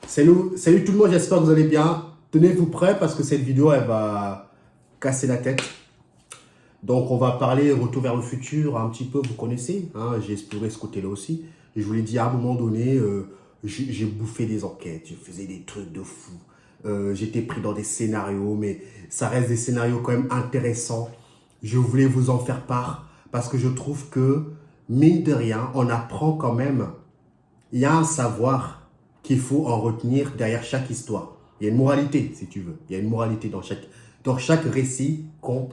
Salut tout le monde, j'espère que vous allez bien. Tenez-vous prêts parce que cette vidéo, elle va casser la tête. Donc, on va parler retour vers le futur, un petit peu, vous connaissez. Hein, j'ai exploré ce côté-là aussi. Et je vous l'ai dit, à un moment donné, j'ai bouffé des enquêtes, je faisais des trucs de fou. J'étais pris dans des scénarios, mais ça reste des scénarios quand même intéressants. Je voulais vous en faire part parce que je trouve que, mine de rien, on apprend quand même. Il y a un savoir qu'il faut en retenir derrière chaque histoire. Il y a une moralité, si tu veux. Il y a une moralité dans chaque récit qu'on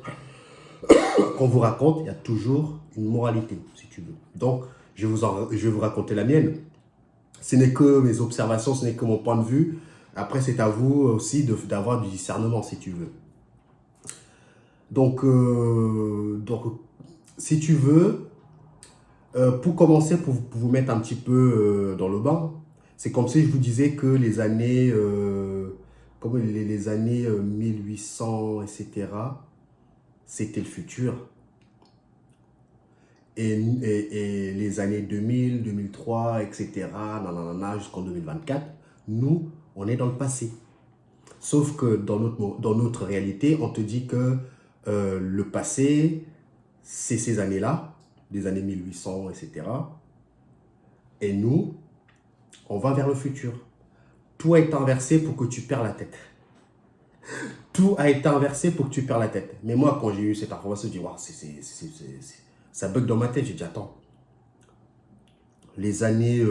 vous raconte. Il y a toujours une moralité, si tu veux. Donc, je vais vous raconter la mienne. Ce n'est que mes observations, ce n'est que mon point de vue. Après, c'est à vous aussi d'avoir du discernement, si tu veux. Donc, si tu veux, pour commencer, pour vous mettre un petit peu dans le bain, c'est comme si je vous disais que les années, comme les années 1800, etc., c'était le futur. Et les années 2000, 2003, etc., nanana, jusqu'en 2024, nous, on est dans le passé. Sauf que dans notre réalité, on te dit que le passé, c'est ces années-là, des années 1800, etc. Et nous, on va vers le futur. Tout a été inversé pour que tu perds la tête. Tout a été inversé pour que tu perds la tête. Mais moi, quand j'ai eu cette information, je dis, wow, ça bug dans ma tête. J'ai dit, attends, les années...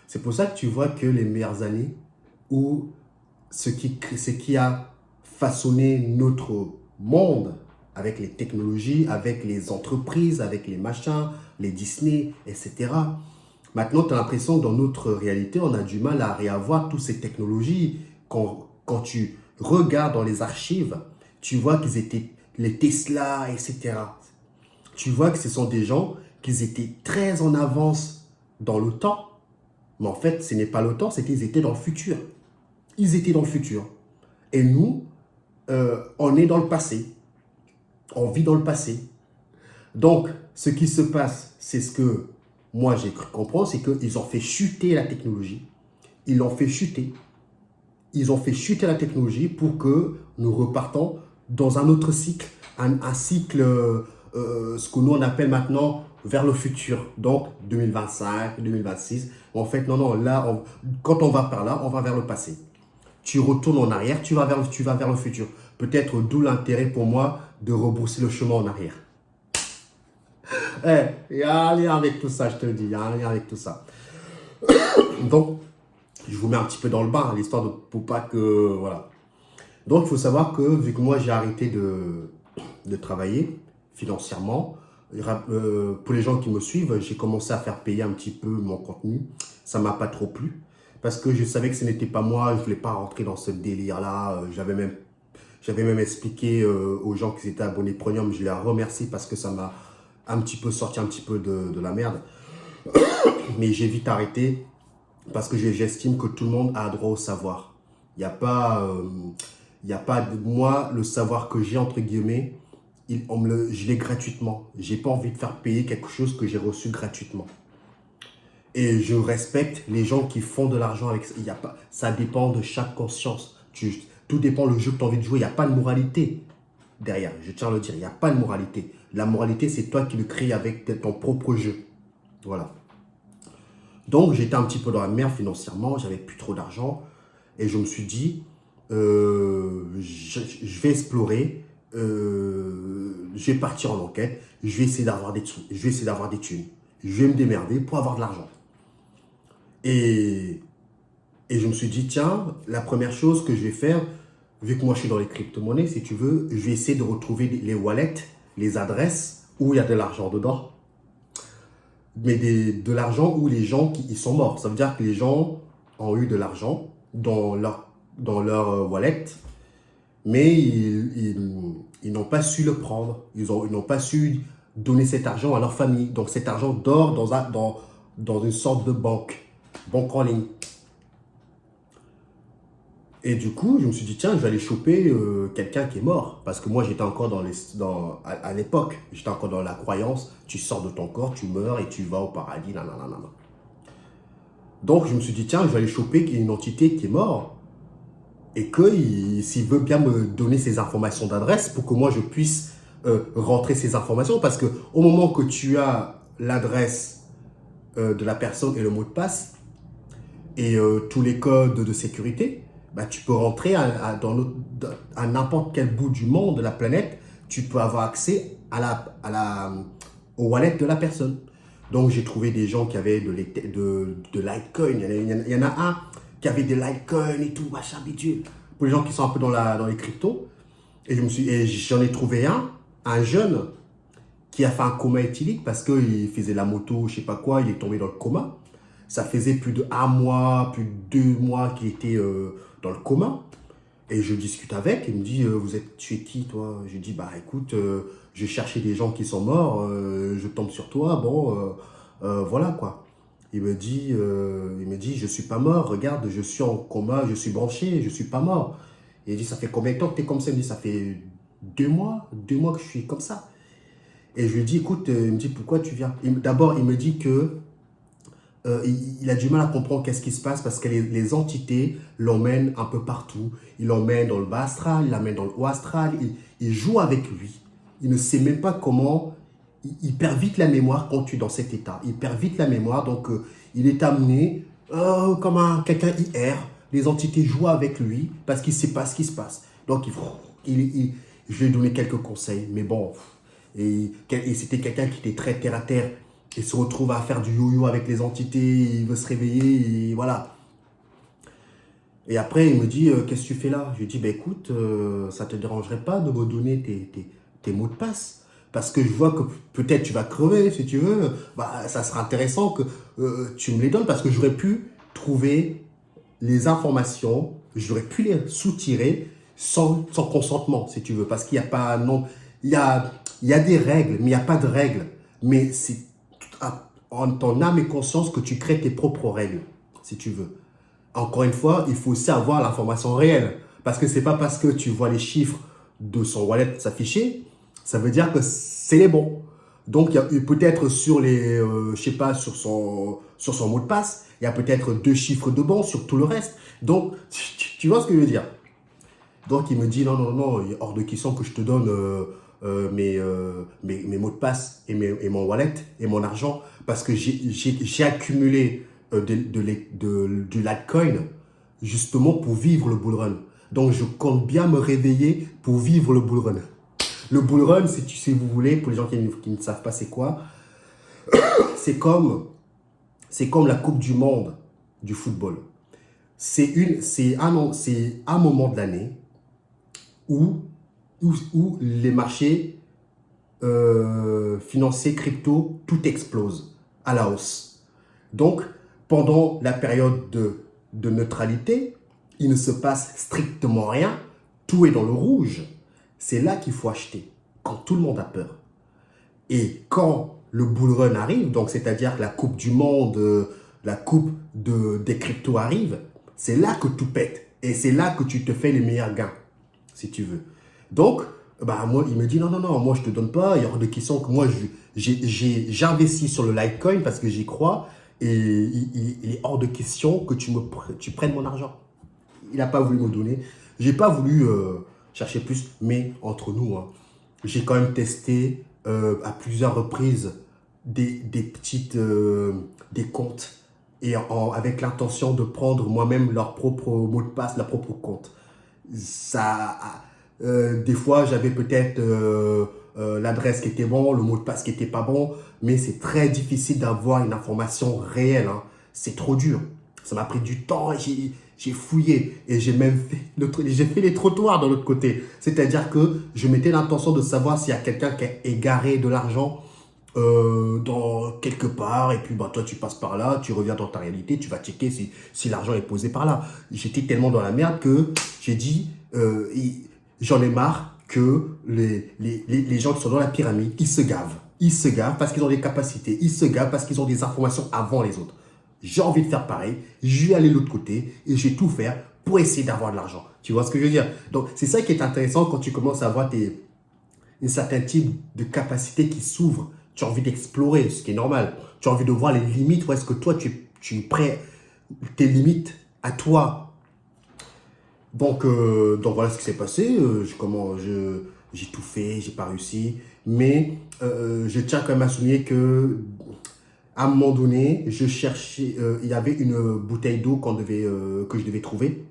c'est pour ça que tu vois que les meilleures années, où ce qui a façonné notre monde, avec les technologies, avec les entreprises, avec les machins, les Disney, etc. Maintenant, tu as l'impression que dans notre réalité, on a du mal à réavoir toutes ces technologies. Quand tu regardes dans les archives, tu vois qu'ils étaient les Tesla, etc. Tu vois que ce sont des gens qui étaient très en avance dans le temps. Mais en fait, ce n'est pas le temps, c'est qu'ils étaient dans le futur. Ils étaient dans le futur. Et nous, on est dans le passé. On vit dans le passé. Donc, ce qui se passe, c'est ce que moi j'ai cru comprendre, c'est qu'ils ont fait chuter la technologie. Ils l'ont fait chuter. Ils ont fait chuter la technologie pour que nous repartons dans un autre cycle, un cycle, ce que nous on appelle maintenant vers le futur. Donc 2025, 2026. En fait, non, là, quand on va par là, on va vers le passé. Tu retournes en arrière, tu vas vers le futur. Peut-être d'où l'intérêt pour moi de rebrousser le chemin en arrière. Il y a un lien avec tout ça, je te le dis, il y a un lien avec tout ça. Donc, je vous mets un petit peu dans le bain, l'histoire pour pas que... Voilà. Donc, il faut savoir que, vu que moi, j'ai arrêté de travailler financièrement, pour les gens qui me suivent, j'ai commencé à faire payer un petit peu mon contenu. Ça ne m'a pas trop plu, parce que je savais que ce n'était pas moi, je ne voulais pas rentrer dans ce délire-là. J'avais même expliqué aux gens qui étaient abonnés Premium, je les remercie parce que ça m'a un petit peu sorti un petit peu de la merde. Mais j'ai vite arrêté parce que j'estime que tout le monde a droit au savoir. Il n'y a pas, moi, le savoir que j'ai, entre guillemets, je l'ai gratuitement. J'ai pas envie de faire payer quelque chose que j'ai reçu gratuitement. Et je respecte les gens qui font de l'argent avec ça. Ça dépend de chaque conscience. Tout dépend le jeu que tu as envie de jouer. Il n'y a pas de moralité derrière. Je tiens à le dire, il n'y a pas de moralité. La moralité, c'est toi qui le crées avec ton propre jeu. Voilà. Donc, j'étais un petit peu dans la merde financièrement. J'avais plus trop d'argent. Et je me suis dit, je vais explorer. Je vais partir en enquête. Je vais essayer d'avoir des sous. Je vais essayer d'avoir des thunes. Je vais me démerder pour avoir de l'argent. Et je me suis dit, tiens, la première chose que je vais faire, vu que moi je suis dans les crypto-monnaies, si tu veux, je vais essayer de retrouver les wallets, les adresses où il y a de l'argent dedans. Mais de l'argent où les gens ils sont morts. Ça veut dire que les gens ont eu de l'argent dans leur wallet, mais ils n'ont pas su le prendre. Ils n'ont pas su donner cet argent à leur famille. Donc cet argent dort dans une sorte de banque en ligne. Et du coup, je me suis dit, tiens, je vais aller choper quelqu'un qui est mort. Parce que moi, j'étais encore à l'époque, j'étais encore dans la croyance, tu sors de ton corps, tu meurs et tu vas au paradis, nanana. Donc, je me suis dit, tiens, je vais aller choper une entité qui est morte et que s'il veut bien me donner ses informations d'adresse pour que moi, je puisse rentrer ces informations. Parce que au moment que tu as l'adresse de la personne et le mot de passe et tous les codes de sécurité, bah, tu peux rentrer à n'importe quel bout du monde, de la planète. Tu peux avoir accès au wallet de la personne. Donc, j'ai trouvé des gens qui avaient de Litecoin. Il y en a un qui avait des Litecoin et tout, machin, bidule. Pour les gens qui sont un peu dans les cryptos. Et j'en ai trouvé un jeune, qui a fait un coma éthylique parce qu'il faisait la moto, je sais pas quoi, il est tombé dans le coma. Ça faisait plus de 1 mois, plus de 2 mois qu'il était dans le coma. Et je discute avec, il me dit, tu es qui toi? Je dis, bah écoute, je cherchais des gens qui sont morts, je tombe sur toi, bon, voilà quoi. Il me dit, je suis pas mort, regarde, je suis en coma, je suis branché, je suis pas mort. Et il dit, ça fait combien de temps que tu es comme ça? Il me dit, ça fait 2 mois que je suis comme ça. Et je lui dis, écoute, il me dit, pourquoi tu viens? D'abord, il me dit que il a du mal à comprendre qu'est-ce qui se passe parce que les entités l'emmènent un peu partout. Il l'emmène dans le bas astral, il l'emmène dans le haut astral, il joue avec lui. Il ne sait même pas comment. Il perd vite la mémoire quand tu es dans cet état. Il perd vite la mémoire, donc il est amené comme quelqu'un IR. Les entités jouent avec lui parce qu'il ne sait pas ce qui se passe. Donc je lui ai donné quelques conseils, mais bon. Et c'était quelqu'un qui était très terre à terre. Il se retrouve à faire du yo-yo avec les entités, il veut se réveiller, et voilà. Et après, il me dit, qu'est-ce que tu fais là? Je lui dis, bah, écoute, ça ne te dérangerait pas de me donner tes mots de passe? Parce que je vois que peut-être tu vas crever, si tu veux. Bah, ça sera intéressant que tu me les donnes parce que j'aurais pu trouver les informations, j'aurais pu les soutirer sans consentement, si tu veux. Parce qu'il n'y a pas, non, il y a des règles, mais il n'y a pas de règles. Mais c'est en ton âme et conscience que tu crées tes propres règles, si tu veux. Encore une fois, il faut aussi avoir l'information réelle. Parce que ce n'est pas parce que tu vois les chiffres de son wallet s'afficher, ça veut dire que c'est les bons. Donc, il y a peut-être sur je sais pas, sur son mot de passe, il y a peut-être 2 chiffres de bons sur tout le reste. Donc, tu vois ce que je veux dire? Donc, il me dit, non, non, non, il est hors de question que je te donne mes mots de passe et mon wallet et mon argent parce que j'ai accumulé du Litecoin justement pour vivre le bull run. Donc, je compte bien me réveiller pour vivre le bull run. Le bull run, si vous voulez, pour les gens qui ne savent pas c'est quoi, c'est comme la Coupe du Monde du football. C'est un moment de l'année où les marchés financiers, crypto, tout explose à la hausse. Donc, pendant la période de neutralité, il ne se passe strictement rien, tout est dans le rouge. C'est là qu'il faut acheter, quand tout le monde a peur. Et quand le bull run arrive, donc c'est-à-dire que la coupe du monde, la coupe des cryptos arrive, c'est là que tout pète. Et c'est là que tu te fais les meilleurs gains, si tu veux. Donc, bah, moi, il me dit, non, non, non, moi, je ne te donne pas. Il y a hors de question que moi, j'investis sur le Litecoin parce que j'y crois. Et il est hors de question que tu prennes mon argent. Il n'a pas voulu me donner. Je n'ai pas voulu chercher plus, mais entre nous, hein, j'ai quand même testé à plusieurs reprises des comptes et avec l'intention de prendre moi-même leur propre mot de passe, leur propre compte. Des fois, j'avais peut-être l'adresse qui était bon, le mot de passe qui n'était pas bon, mais c'est très difficile d'avoir une information réelle. Hein. C'est trop dur. Ça m'a pris du temps, j'ai fouillé et j'ai même fait les trottoirs de l'autre côté. C'est-à-dire que je mettais l'intention de savoir s'il y a quelqu'un qui a égaré de l'argent dans quelque part et puis bah, toi tu passes par là, tu reviens dans ta réalité, tu vas checker si l'argent est posé par là. J'étais tellement dans la merde que j'ai dit j'en ai marre que les gens qui sont dans la pyramide, ils se gavent. Ils se gavent parce qu'ils ont des capacités. Ils se gavent parce qu'ils ont des informations avant les autres. J'ai envie de faire pareil. Je vais aller de l'autre côté et je vais tout faire pour essayer d'avoir de l'argent. Tu vois ce que je veux dire? Donc, c'est ça qui est intéressant quand tu commences à avoir un certain type de capacité qui s'ouvre. Tu as envie d'explorer, ce qui est normal. Tu as envie de voir les limites où est-ce que toi, tu es prêt tes limites à toi. Donc voilà ce qui s'est passé. J'ai tout fait, j'ai pas réussi. Mais je tiens quand même à souligner que à un moment donné, je cherchais, il y avait une bouteille d'eau que je devais trouver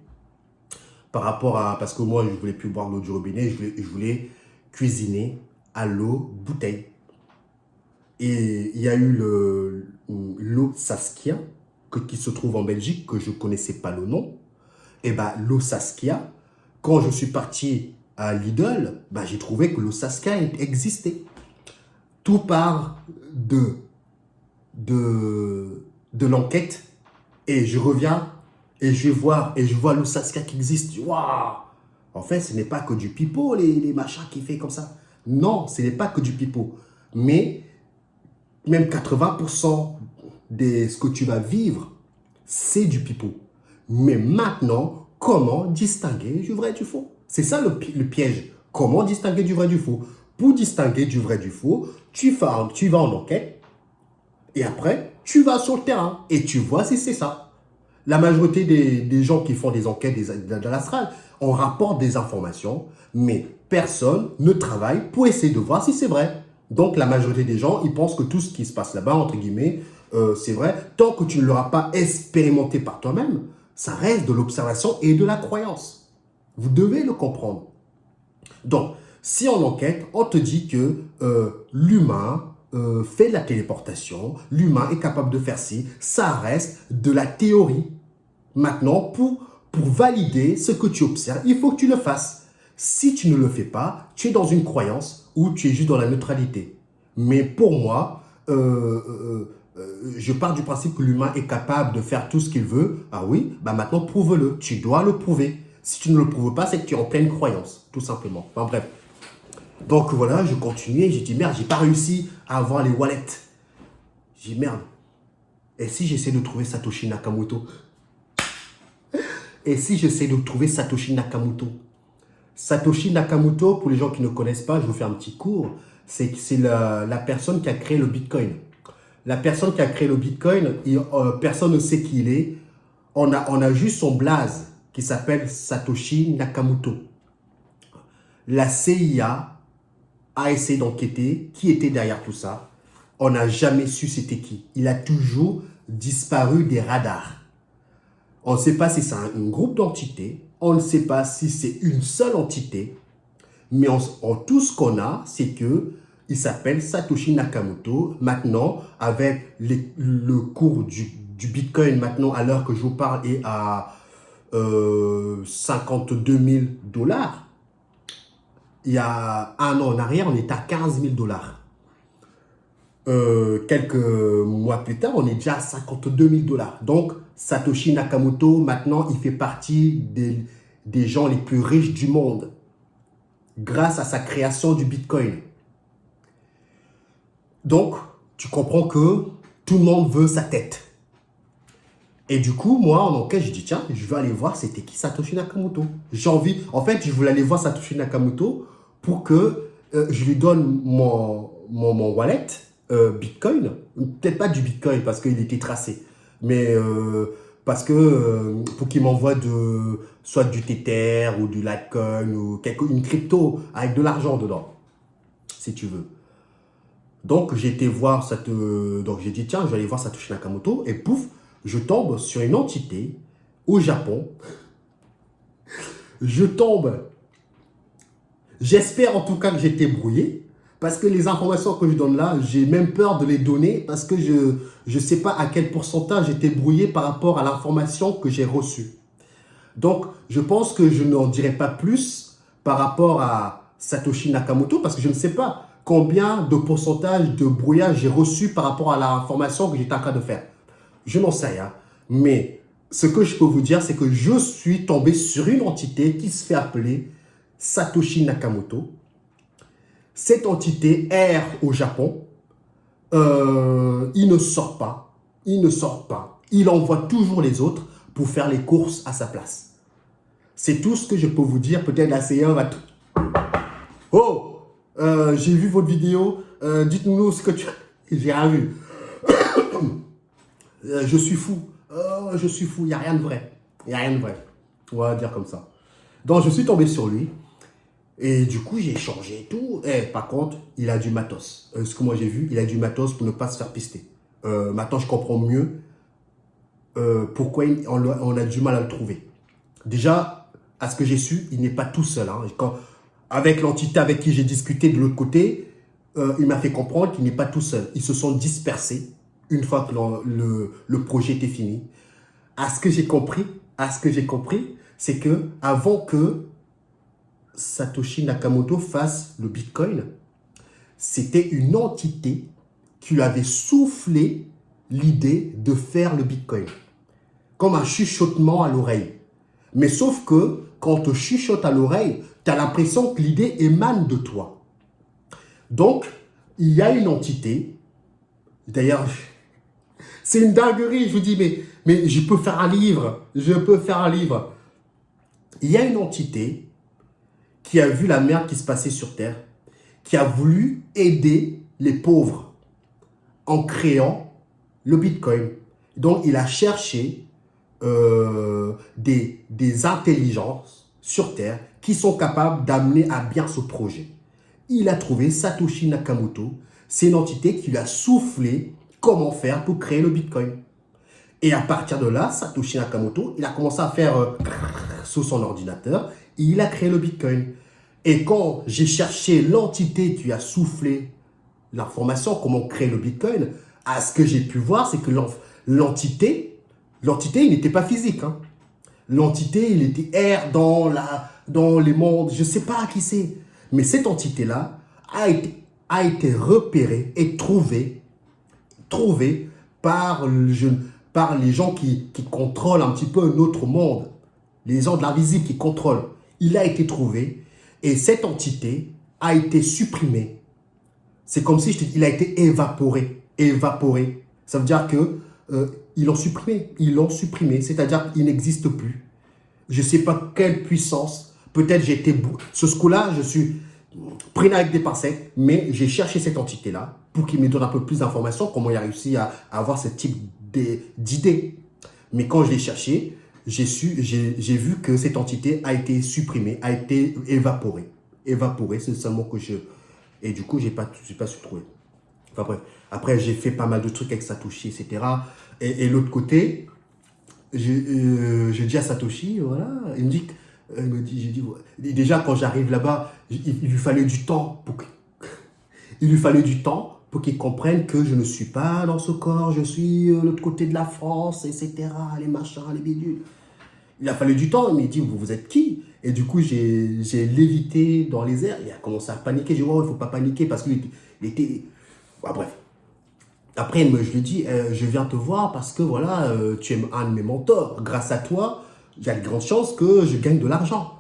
par rapport à, parce que moi je voulais plus boire l'eau du robinet, je voulais cuisiner à l'eau bouteille. Et il y a eu l'eau Saskia qui se trouve en Belgique, que je ne connaissais pas le nom. Et bien, l'eau Saskia, quand je suis parti à Lidl, ben, j'ai trouvé que l'eau Saskia existait. Tout part de l'enquête et je reviens et je vais voir et je vois l'eau Saskia qui existe. Waouh! En fait, ce n'est pas que du pipeau, les machins qui fait comme ça. Non, ce n'est pas que du pipeau. Mais même 80% de ce que tu vas vivre, c'est du pipeau. Mais maintenant, comment distinguer du vrai du faux? C'est ça le piège. Comment distinguer du vrai du faux? Pour distinguer du vrai du faux, tu vas en enquête et après, tu vas sur le terrain et tu vois si c'est ça. La majorité des gens qui font des enquêtes de l'astral, on rapporte des informations, mais personne ne travaille pour essayer de voir si c'est vrai. Donc, la majorité des gens, ils pensent que tout ce qui se passe là-bas, entre guillemets, c'est vrai. Tant que tu ne l'auras pas expérimenté par toi-même, ça reste de l'observation et de la croyance. Vous devez le comprendre. Donc, si en enquête, on te dit que l'humain fait de la téléportation, l'humain est capable de faire ci, ça reste de la théorie. Maintenant, pour valider ce que tu observes, il faut que tu le fasses. Si tu ne le fais pas, tu es dans une croyance ou tu es juste dans la neutralité. Mais pour moi, je pars du principe que l'humain est capable de faire tout ce qu'il veut. Ah oui, bah maintenant prouve-le. Tu dois le prouver. Si tu ne le prouves pas, c'est que tu es en pleine croyance, tout simplement. Enfin bref. Donc voilà, je continuais. J'ai dit merde, j'ai pas réussi à avoir les wallets. J'ai dit merde. Et si j'essaie de trouver Satoshi Nakamoto? Et si j'essaie de trouver Satoshi Nakamoto? Satoshi Nakamoto, pour les gens qui ne connaissent pas, je vous fais un petit cours. C'est la personne qui a créé le Bitcoin. La personne qui a créé le Bitcoin, personne ne sait qui il est. On a juste son blaze qui s'appelle Satoshi Nakamoto. La CIA a essayé d'enquêter qui était derrière tout ça. On n'a jamais su c'était qui. Il a toujours disparu des radars. On ne sait pas si c'est un groupe d'entités. On ne sait pas si c'est une seule entité. Mais tout ce qu'on a, c'est que il s'appelle Satoshi Nakamoto. Maintenant, avec le cours du Bitcoin, maintenant, à l'heure que je vous parle, est à 52 000 $. Il y a un an en arrière, on était à 15 000 $. Quelques mois plus tard, on est déjà à 52 000 $. Donc, Satoshi Nakamoto, maintenant, il fait partie des gens les plus riches du monde grâce à sa création du Bitcoin. Donc, tu comprends que tout le monde veut sa tête. Et du coup, moi, en enquête, je dis, tiens, je vais aller voir c'était qui Satoshi Nakamoto. J'ai envie, en fait, je voulais aller voir Satoshi Nakamoto pour que je lui donne mon wallet Bitcoin. Peut-être pas du Bitcoin parce qu'il était tracé, mais parce que pour qu'il m'envoie soit du Tether ou du Litecoin ou une crypto avec de l'argent dedans, si tu veux. Donc, j'ai été voir donc j'ai dit, tiens, je vais aller voir Satoshi Nakamoto et pouf, je tombe sur une entité au Japon. Je tombe. J'espère en tout cas que j'ai été brouillé parce que les informations que je donne là, j'ai même peur de les donner parce que je ne sais pas à quel pourcentage j'ai été brouillé par rapport à l'information que j'ai reçue. Donc, je pense que je n'en dirai pas plus par rapport à Satoshi Nakamoto parce que je ne sais pas combien de pourcentage de brouillage j'ai reçu par rapport à l'information que j'étais en train de faire. Je n'en sais rien. Mais ce que je peux vous dire, c'est que je suis tombé sur une entité qui se fait appeler Satoshi Nakamoto. Cette entité erre au Japon. Il ne sort pas. Il ne sort pas. Il envoie toujours les autres pour faire les courses à sa place. C'est tout ce que je peux vous dire. Peut-être la CIA va... Oh, j'ai vu votre vidéo. Dites-nous ce que tu... J'ai rien vu. Je suis fou. je suis fou, il n'y a rien de vrai. Il n'y a rien de vrai. On va dire comme ça. Donc, je suis tombé sur lui. Et du coup, j'ai échangé et tout. Par contre, il a du matos. Ce que moi j'ai vu, il a du matos pour ne pas se faire pister. Maintenant, je comprends mieux pourquoi on a du mal à le trouver. Déjà, à ce que j'ai su, il n'est pas tout seul. Hein. Avec l'entité avec qui j'ai discuté de l'autre côté, il m'a fait comprendre qu'il n'est pas tout seul. Ils se sont dispersés une fois que le projet était fini. À ce que j'ai compris, c'est que avant que Satoshi Nakamoto fasse le Bitcoin, c'était une entité qui lui avait soufflé l'idée de faire le Bitcoin. Comme un chuchotement à l'oreille. Mais sauf que, quand on te chuchote à l'oreille, tu as l'impression que l'idée émane de toi. Donc, il y a une entité, d'ailleurs, c'est une dinguerie, je vous dis, mais je peux faire un livre, Il y a une entité qui a vu la merde qui se passait sur Terre, qui a voulu aider les pauvres en créant le Bitcoin. Donc, il a cherché des intelligences sur Terre qui sont capables d'amener à bien ce projet. Il a trouvé Satoshi Nakamoto, c'est une entité qui lui a soufflé comment faire pour créer le Bitcoin. Et à partir de là, Satoshi Nakamoto, il a commencé à faire sous son ordinateur et il a créé le Bitcoin. Et quand j'ai cherché l'entité qui a soufflé l'information, comment créer le Bitcoin, à ce que j'ai pu voir, c'est que l'entité, il n'était pas physique. Hein. L'entité, il était air dans les mondes, je ne sais pas qui c'est. Mais cette entité-là a été repérée et trouvée par les gens qui contrôlent un petit peu notre monde. Les gens de l'invisible qui contrôlent. Il a été trouvé et cette entité a été supprimée. C'est comme si il a été évaporé. Ça veut dire que ils l'ont supprimé. C'est-à-dire qu'il n'existe plus. Je ne sais pas quelle puissance. Peut-être j'ai été... Ce coup-là, je suis pris avec des pincettes, mais j'ai cherché cette entité-là pour qu'il me donne un peu plus d'informations, comment il a réussi à avoir ce type d'idée. Mais quand je l'ai cherché, j'ai vu que cette entité a été supprimée, a été évaporée. Évaporée, c'est le mot que je... Et du coup, je n'ai pas su trouver. Enfin bref. Après, j'ai fait pas mal de trucs avec Satoshi, etc. Et l'autre côté, je dis à Satoshi, voilà, il me dit, j'ai dit, déjà quand j'arrive là-bas, il lui fallait du temps pour qu'il comprenne que je ne suis pas dans ce corps, je suis de l'autre côté de la France, etc. Les machins, les bidules. Il a fallu du temps, il m'a dit, vous êtes qui? Et du coup, j'ai lévité dans les airs, il a commencé à paniquer. J'ai dit, oh, il ne faut pas paniquer parce qu'il était... Bah, bref. Après, je lui dis, je viens te voir parce que voilà, tu es un de mes mentors. Grâce à toi, il y a de grandes chances que je gagne de l'argent.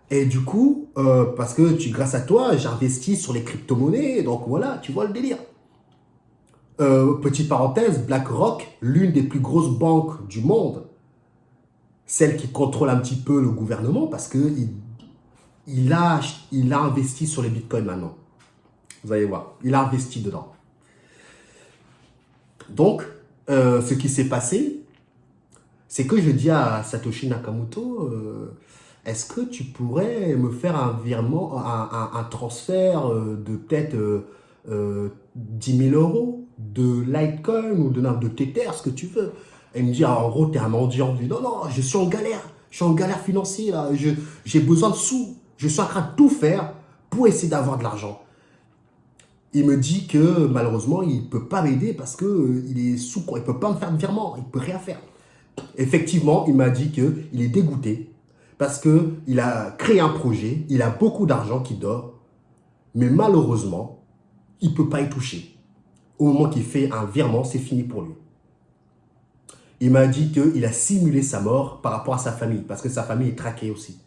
Et du coup, parce que grâce à toi, j'investis sur les crypto-monnaies. Donc voilà, tu vois le délire. Petite parenthèse, BlackRock, l'une des plus grosses banques du monde, celle qui contrôle un petit peu le gouvernement parce qu'il a investi sur les bitcoins maintenant. Vous allez voir, il a investi dedans. Donc, ce qui s'est passé, c'est que je dis à Satoshi Nakamoto, est-ce que tu pourrais me faire un virement, un transfert de peut-être 10 000 € de Litecoin ou de Tether, ce que tu veux. Et il me dit, ah, en gros, tu es un mendiant. Je dis, non, je suis en galère financière, j'ai besoin de sous. Je suis en train de tout faire pour essayer d'avoir de l'argent. Il me dit que malheureusement, il ne peut pas m'aider parce qu'il est sous quoi. Il ne peut pas me faire de virement, il ne peut rien faire. Effectivement, il m'a dit qu'il est dégoûté parce qu'il a créé un projet, il a beaucoup d'argent qui dort, mais malheureusement, il ne peut pas y toucher. Au moment qu'il fait un virement, c'est fini pour lui. Il m'a dit qu'il a simulé sa mort par rapport à sa famille, parce que sa famille est traquée aussi.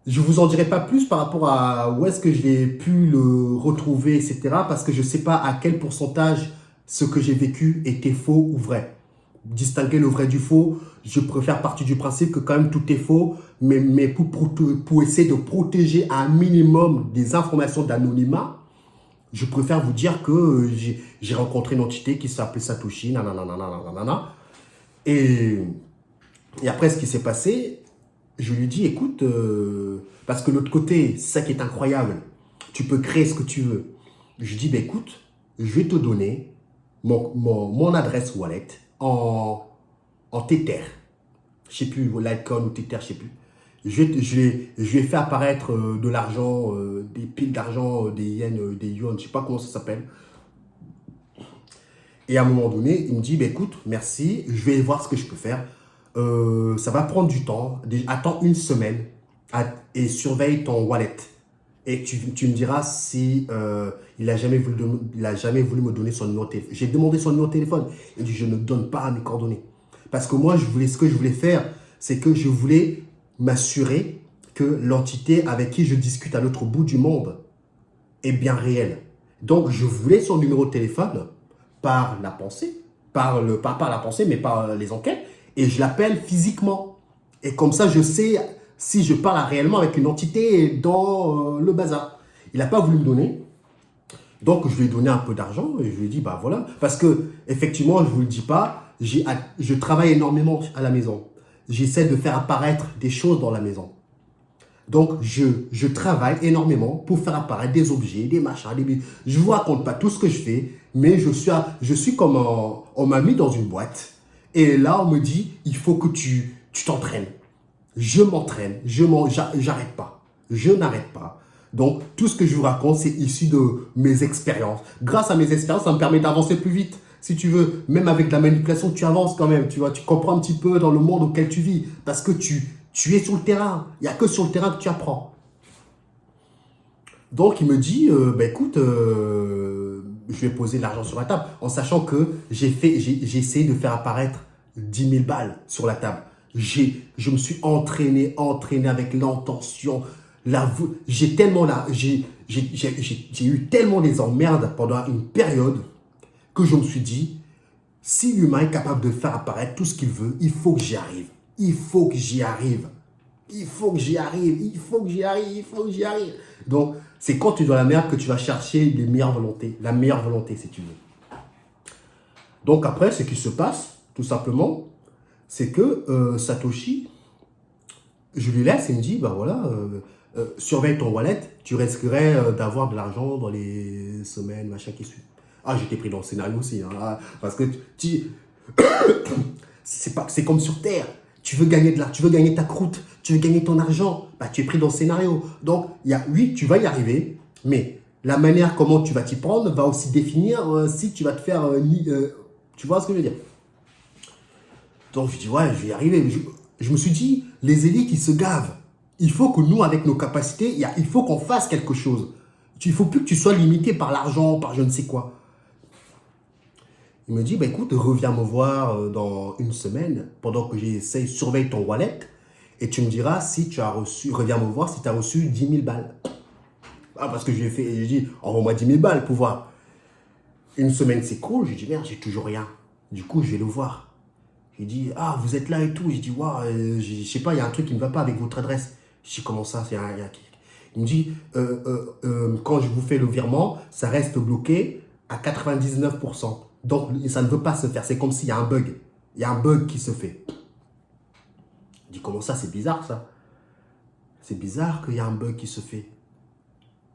Je ne vous en dirai pas plus par rapport à où est-ce que j'ai pu le retrouver, etc. Parce que je ne sais pas à quel pourcentage ce que j'ai vécu était faux ou vrai. Distinguer le vrai du faux, je préfère partir du principe que quand même tout est faux, mais pour essayer de protéger un minimum des informations d'anonymat, je préfère vous dire que j'ai rencontré une entité qui s'appelait Satoshi, nanana. Et, et après, ce qui s'est passé, je lui dis, écoute, parce que l'autre côté, c'est ça qui est incroyable, tu peux créer ce que tu veux. Je lui dis, ben écoute, je vais te donner mon adresse wallet en Tether. Je sais plus, Litecoin ou Tether, je sais plus. Je vais fait apparaître de l'argent, des piles d'argent, des yens, des yuan, je sais pas comment ça s'appelle. Et à un moment donné, il me dit, bah, écoute, merci, je vais voir ce que je peux faire. Ça va prendre du temps. Attends une semaine et surveille ton wallet. Et tu me diras si il a jamais voulu me donner son numéro de téléphone. J'ai demandé son numéro de téléphone. Il dit, je ne donne pas mes coordonnées. Parce que moi, ce que je voulais faire, c'est que je voulais m'assurer que l'entité avec qui je discute à l'autre bout du monde est bien réelle. Donc, je voulais son numéro de téléphone par la pensée, pas par la pensée, mais par les enquêtes, et je l'appelle physiquement. Et comme ça, je sais si je parle réellement avec une entité dans le bazar. Il n'a pas voulu me donner. Donc, je lui ai donné un peu d'argent et je lui ai dit, bah voilà. Parce que, effectivement, je ne vous le dis pas, je travaille énormément à la maison. J'essaie de faire apparaître des choses dans la maison. Donc, je travaille énormément pour faire apparaître des objets, des machins, je ne vous raconte pas tout ce que je fais, mais je suis comme on m'a mis dans une boîte. Et là, on me dit, il faut que tu t'entraînes. Je m'entraîne, j'arrête pas. Je n'arrête pas. Donc, tout ce que je vous raconte, c'est issu de mes expériences. Grâce à mes expériences, ça me permet d'avancer plus vite. Si tu veux, même avec de la manipulation, tu avances quand même. Tu vois, tu comprends un petit peu dans le monde auquel tu vis. Parce que tu es sur le terrain. Il n'y a que sur le terrain que tu apprends. Donc, il me dit, bah, écoute, je vais poser de l'argent sur la table. En sachant que j'ai essayé de faire apparaître 10 000 balles sur la table. Je me suis entraîné avec l'intention. J'ai eu tellement des emmerdes pendant une période que je me suis dit, si l'humain est capable de faire apparaître tout ce qu'il veut, il faut que j'y arrive. Il faut que j'y arrive. Il faut que j'y arrive. Il faut que j'y arrive. Il faut que j'y arrive. Donc, c'est quand tu es dans la merde que tu vas chercher les meilleures volontés. La meilleure volonté, si tu veux. Donc après, ce qui se passe, tout simplement, c'est que Satoshi, je lui laisse et il me dit, bah voilà, surveille ton wallet, tu risquerais d'avoir de l'argent dans les semaines, machin qui suit. Ah, j'étais pris dans le scénario aussi, hein, parce que c'est comme sur Terre. Tu veux gagner tu veux gagner ta croûte, tu veux gagner ton argent, bah, tu es pris dans le scénario. Donc, oui, tu vas y arriver, mais la manière comment tu vas t'y prendre va aussi définir si tu vas te faire... tu vois ce que je veux dire? Donc, je dis, ouais, je vais y arriver. Je me suis dit, les élites, ils se gavent. Il faut que nous, avec nos capacités, il faut qu'on fasse quelque chose. Il ne faut plus que tu sois limité par l'argent, par je ne sais quoi. Il me dit, bah, écoute, reviens me voir dans une semaine, pendant que j'essaye, surveille ton wallet, et tu me diras si tu as reçu, reviens me voir si tu as reçu 10 000 balles. Ah, parce que j'ai dit, envoie-moi 10 000 balles pour voir. Une semaine, c'est cool. Je dis, merde, j'ai toujours rien. Du coup, je vais le voir. Il dit, ah, vous êtes là et tout. Je dis, waouh, je sais pas, il y a un truc qui ne va pas avec votre adresse. Je dis, comment ça? Il me dit, quand je vous fais le virement, ça reste bloqué à 99%. Donc, ça ne veut pas se faire. C'est comme s'il y a un bug. Il y a un bug qui se fait. Je dis, comment ça? C'est bizarre, ça. C'est bizarre qu'il y a un bug qui se fait.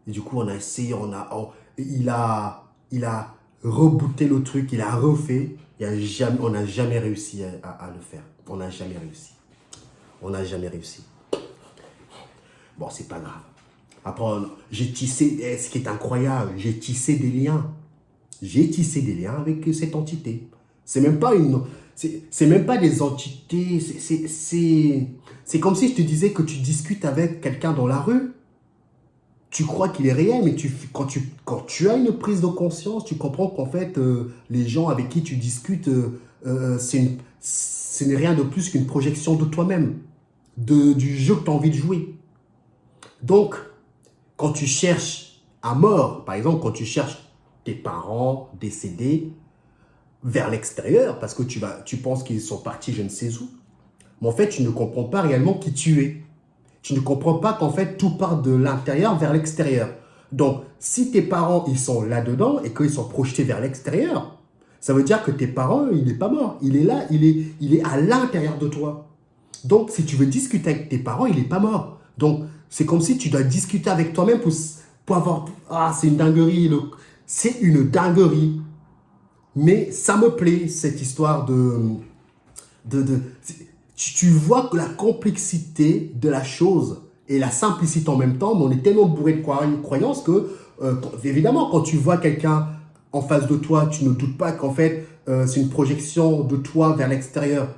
Et du coup, on a essayé, il a rebooté le truc, il a refait. On n'a jamais réussi à le faire. On n'a jamais réussi. On n'a jamais réussi. Bon, c'est pas grave. Après, j'ai tissé, ce qui est incroyable, j'ai tissé des liens. J'ai tissé des liens avec cette entité. C'est même pas des entités. C'est comme si je te disais que tu discutes avec quelqu'un dans la rue. Tu crois qu'il est réel, mais quand tu as une prise de conscience, tu comprends qu'en fait, les gens avec qui tu discutes, ce n'est rien de plus qu'une projection de toi-même, du jeu que tu as envie de jouer. Donc, quand tu cherches à mort, par exemple, quand tu cherches tes parents décédés vers l'extérieur, parce que tu penses qu'ils sont partis je ne sais où, mais en fait, tu ne comprends pas réellement qui tu es. Tu ne comprends pas qu'en fait, tout part de l'intérieur vers l'extérieur. Donc, si tes parents, ils sont là-dedans et qu'ils sont projetés vers l'extérieur, Ça veut dire que tes parents, il n'est pas mort. Il est là, il est à l'intérieur de toi. Donc, si tu veux discuter avec tes parents, il n'est pas mort. Donc, c'est comme si tu dois discuter avec toi-même pour avoir... Ah, c'est une dinguerie. C'est une dinguerie. Mais ça me plaît, cette histoire tu vois que la complexité de la chose et la simplicité en même temps, mais on est tellement bourré de croyances que, évidemment, quand tu vois quelqu'un en face de toi, tu ne doutes pas qu'en fait, c'est une projection de toi vers l'extérieur,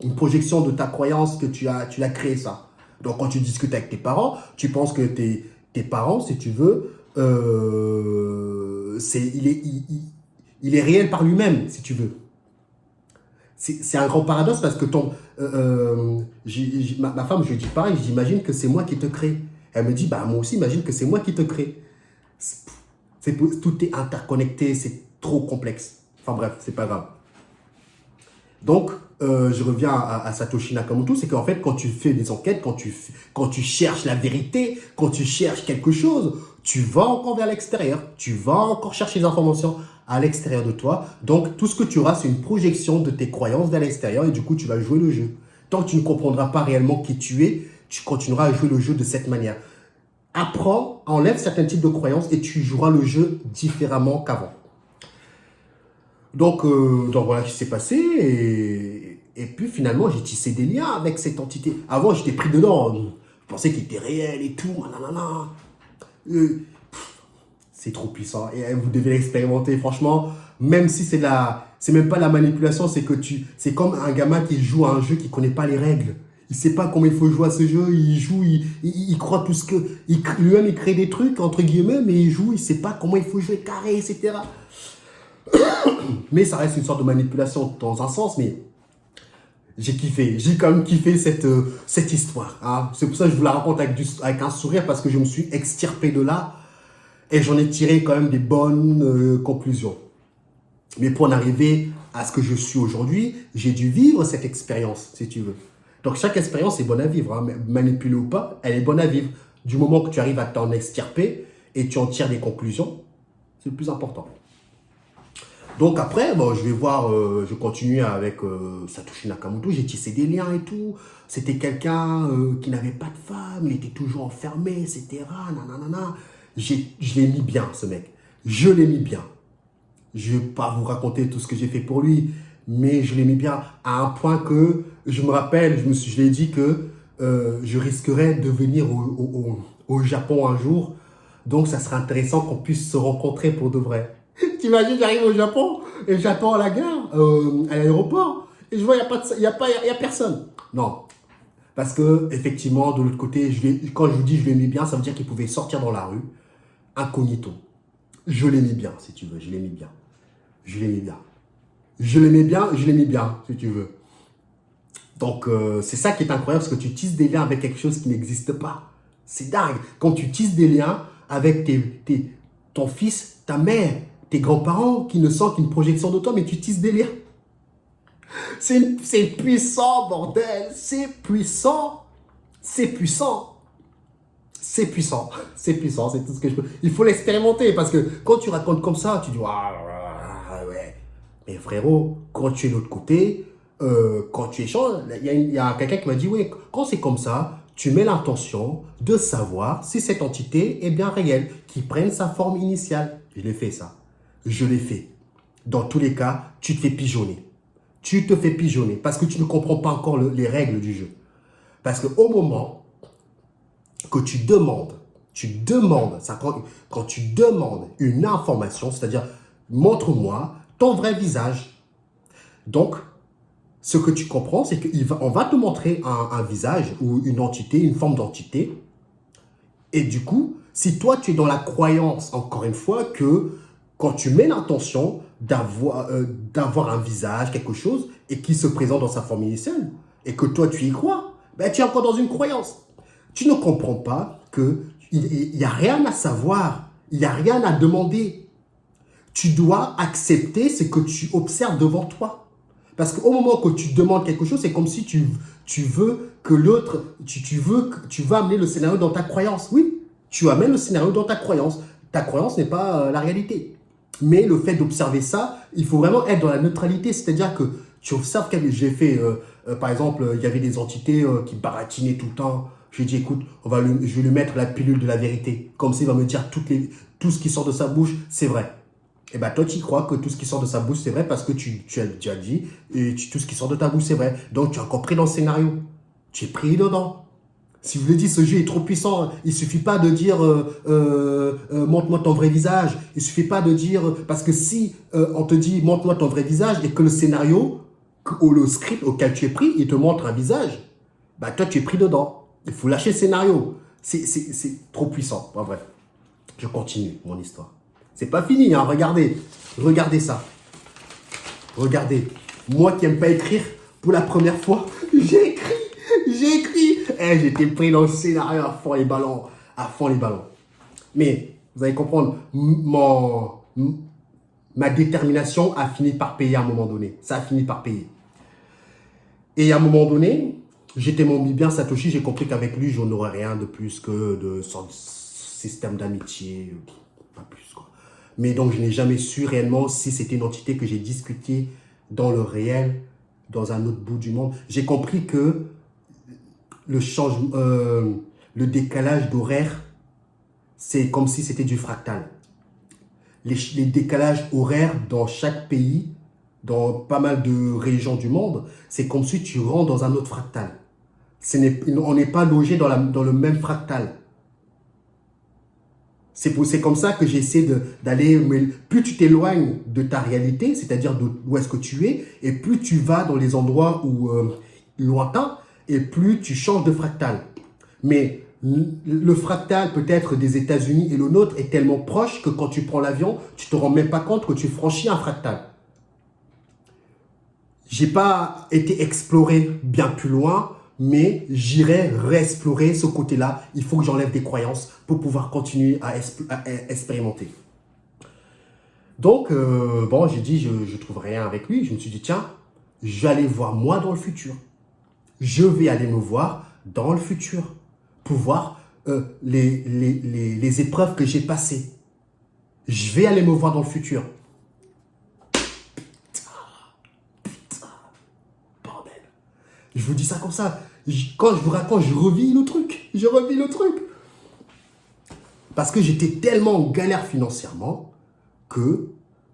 une projection de ta croyance que tu l'as créé ça. Donc, quand tu discutes avec tes parents, tu penses que tes parents, si tu veux, il est réel par lui-même, si tu veux. C'est un grand paradoxe parce que ma femme, je lui dis pareil, j'imagine que c'est moi qui te crée. Elle me dit, bah moi aussi, imagine que c'est moi qui te crée. Tout est interconnecté, c'est trop complexe. Enfin bref, c'est pas grave. Donc, je reviens à Satoshi Nakamoto, c'est qu'en fait, quand tu fais des enquêtes, quand tu cherches la vérité, quand tu cherches quelque chose, tu vas encore vers l'extérieur, tu vas encore chercher des informations à l'extérieur de toi. Donc, tout ce que tu auras, c'est une projection de tes croyances vers l'extérieur et du coup, tu vas jouer le jeu. Tant que tu ne comprendras pas réellement qui tu es, tu continueras à jouer le jeu de cette manière. Apprends, enlève certains types de croyances et tu joueras le jeu différemment qu'avant. Donc voilà ce qui s'est passé et puis finalement j'ai tissé des liens avec cette entité. Avant j'étais pris dedans, je pensais qu'il était réel et tout, nanana. C'est trop puissant et vous devez l'expérimenter franchement, même si c'est même pas la manipulation, c'est comme un gamin qui joue à un jeu qui connaît pas les règles. Il sait pas comment il faut jouer à ce jeu, il joue, il croit tout ce que... Lui-même il crée des trucs entre guillemets, mais il joue, il sait pas comment il faut jouer carré, etc. Mais ça reste une sorte de manipulation dans un sens, mais j'ai kiffé. J'ai quand même kiffé cette histoire. Hein. C'est pour ça que je vous la raconte avec un sourire parce que je me suis extirpé de là et j'en ai tiré quand même des bonnes conclusions. Mais pour en arriver à ce que je suis aujourd'hui, j'ai dû vivre cette expérience, si tu veux. Donc chaque expérience est bonne à vivre, hein. Manipulée ou pas, elle est bonne à vivre. Du moment que tu arrives à t'en extirper et tu en tires des conclusions, c'est le plus important. Donc après, bon, je vais voir, je continue avec Satoshi Nakamoto, j'ai tissé des liens et tout. C'était quelqu'un qui n'avait pas de femme, il était toujours enfermé, etc. Nanana. Je l'ai mis bien, ce mec. Je l'ai mis bien. Je ne vais pas vous raconter tout ce que j'ai fait pour lui, mais je l'ai mis bien à un point que, je me rappelle, je l'ai dit que je risquerais de venir au Japon un jour. Donc, ça serait intéressant qu'on puisse se rencontrer pour de vrai. T'imagines, j'arrive au Japon et j'attends à la gare, à l'aéroport, et je vois, il n'y a personne. Non. Parce que, effectivement, de l'autre côté, quand je vous dis je l'ai mis bien, ça veut dire qu'il pouvait sortir dans la rue, incognito. Je l'ai mis bien, si tu veux, je l'ai mis bien. Je l'ai mis bien. Je l'aimais bien, je l'ai mis bien, si tu veux. Donc, c'est ça qui est incroyable, parce que tu tisses des liens avec quelque chose qui n'existe pas. C'est dingue. Quand tu tisses des liens avec ton fils, ta mère, tes grands-parents qui ne sentent qu'une projection de toi, mais tu tisses des liens. C'est puissant, bordel. C'est puissant. C'est puissant. C'est puissant. C'est puissant. C'est tout ce que je peux. Il faut l'expérimenter parce que quand tu racontes comme ça, tu dis ah, ouais. Mais frérot, quand tu es de l'autre côté, quand tu échanges, il y a quelqu'un qui m'a dit oui, quand c'est comme ça, tu mets l'intention de savoir si cette entité est bien réelle, qui prenne sa forme initiale. Je l'ai fait ça. Je l'ai fait. Dans tous les cas, tu te fais pigeonner. Tu te fais pigeonner parce que tu ne comprends pas encore les règles du jeu. Parce qu'au moment que tu demandes, quand tu demandes une information, c'est-à-dire montre-moi ton vrai visage. Donc, ce que tu comprends, c'est qu'on va te montrer un visage ou une entité, une forme d'entité. Et du coup, si toi, tu es dans la croyance, encore une fois, que quand tu mets l'intention d'avoir un visage, quelque chose, et qui se présente dans sa forme initiale, et que toi, tu y crois, ben, tu es encore dans une croyance. Tu ne comprends pas qu'il n'y a rien à savoir, il n'y a rien à demander. Tu dois accepter ce que tu observes devant toi. Parce qu'au moment que tu demandes quelque chose, c'est comme si tu veux que l'autre, tu vas amener le scénario dans ta croyance. Oui, tu amènes le scénario dans ta croyance. Ta croyance n'est pas la réalité. Mais le fait d'observer ça, il faut vraiment être dans la neutralité. C'est-à-dire que tu observes que j'ai fait, par exemple, il y avait des entités qui baratinaient tout le temps. J'ai dit, écoute, je vais lui mettre la pilule de la vérité. Comme ça, il va me dire tout ce qui sort de sa bouche, c'est vrai. Et bien, toi, tu crois que tout ce qui sort de sa bouche, c'est vrai parce que tu as dit, et tout ce qui sort de ta bouche, c'est vrai. Donc, tu as encore pris dans le scénario. Tu es pris dedans. Si vous le dites, ce jeu est trop puissant, il ne suffit pas de dire montre-moi ton vrai visage. Il ne suffit pas de dire, parce que si on te dit montre-moi ton vrai visage et que le scénario ou le script auquel tu es pris, il te montre un visage, bah toi tu es pris dedans. Il faut lâcher le scénario. C'est trop puissant. Bon, bref, je continue mon histoire. C'est pas fini, hein. Regardez ça. Regardez. Moi qui n'aime pas écrire, pour la première fois, j'ai écrit. J'étais pris dans le scénario à fond les ballons. Mais, vous allez comprendre, ma détermination a fini par payer à un moment donné. Ça a fini par payer. Et à un moment donné, j'étais mis bien Satoshi, j'ai compris qu'avec lui, je n'aurais rien de plus que de son système d'amitié, pas plus quoi. Mais donc, je n'ai jamais su réellement si c'était une entité que j'ai discutée dans le réel, dans un autre bout du monde. J'ai compris que le décalage d'horaire, c'est comme si c'était du fractal. Les décalages horaires dans chaque pays, dans pas mal de régions du monde, c'est comme si tu rentres dans un autre fractal. On n'est pas logé dans le même fractal. C'est comme ça que j'essaie d'aller... Plus tu t'éloignes de ta réalité, c'est-à-dire d'où est-ce que tu es, et plus tu vas dans les endroits lointains, et plus tu changes de fractal. Mais le fractal peut-être des États-Unis et le nôtre est tellement proche que quand tu prends l'avion, tu ne te rends même pas compte que tu franchis un fractal. J'ai pas été exploré bien plus loin, mais j'irai réexplorer ce côté-là. Il faut que j'enlève des croyances pour pouvoir continuer à expérimenter. Donc, bon, j'ai dit, je ne trouve rien avec lui. Je me suis dit, tiens, j'allais voir moi dans le futur. Je vais aller me voir dans le futur pour voir les épreuves que j'ai passées. Je vais aller me voir dans le futur. Bordel. Je vous dis ça comme ça. Quand je vous raconte, je revis le truc. Parce que j'étais tellement en galère financièrement que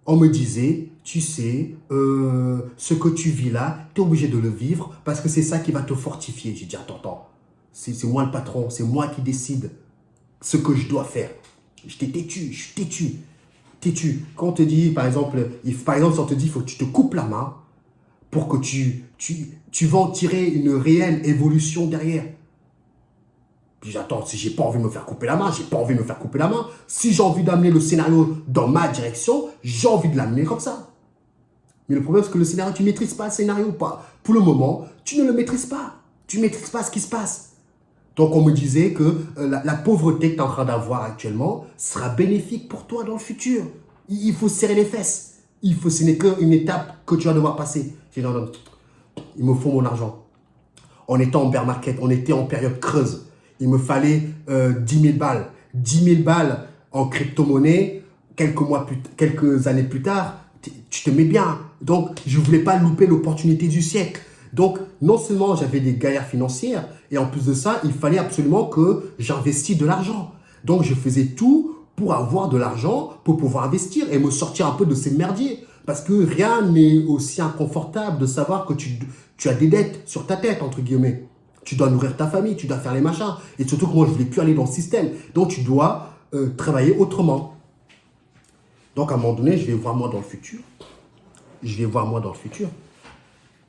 on me disait, tu sais, ce que tu vis là, tu es obligé de le vivre parce que c'est ça qui va te fortifier. J'ai dit, attends, c'est moi le patron, c'est moi qui décide ce que je dois faire. Je suis têtu. Quand on te dit, par exemple, si on te dit, il faut que tu te coupes la main pour que tu vas en tirer une réelle évolution derrière. Puis j'attends, si j'ai pas envie de me faire couper la main, j'ai pas envie de me faire couper la main. Si j'ai envie d'amener le scénario dans ma direction, j'ai envie de l'amener comme ça. Mais le problème, c'est que le scénario, tu ne maîtrises pas le scénario. Pas. Pour le moment, tu ne le maîtrises pas. Tu ne maîtrises pas ce qui se passe. Donc, on me disait que la pauvreté que tu es en train d'avoir actuellement sera bénéfique pour toi dans le futur. Il faut serrer les fesses. Ce n'est qu'une étape que tu vas devoir passer. J'ai dit, non, il me faut mon argent. On était en bear market, on était en période creuse. Il me fallait 10 000 balles. 10 000 balles en crypto-monnaie, quelques années plus tard, tu te mets bien. Donc, je ne voulais pas louper l'opportunité du siècle. Donc, non seulement j'avais des galères financières, et en plus de ça, il fallait absolument que j'investisse de l'argent. Donc, je faisais tout pour avoir de l'argent, pour pouvoir investir et me sortir un peu de ces merdiers. Parce que rien n'est aussi inconfortable de savoir que tu as des dettes sur ta tête, entre guillemets. Tu dois nourrir ta famille, tu dois faire les machins. Et surtout que moi, je ne voulais plus aller dans le système. Donc, tu dois travailler autrement. Donc, à un moment donné, je vais voir moi dans le futur.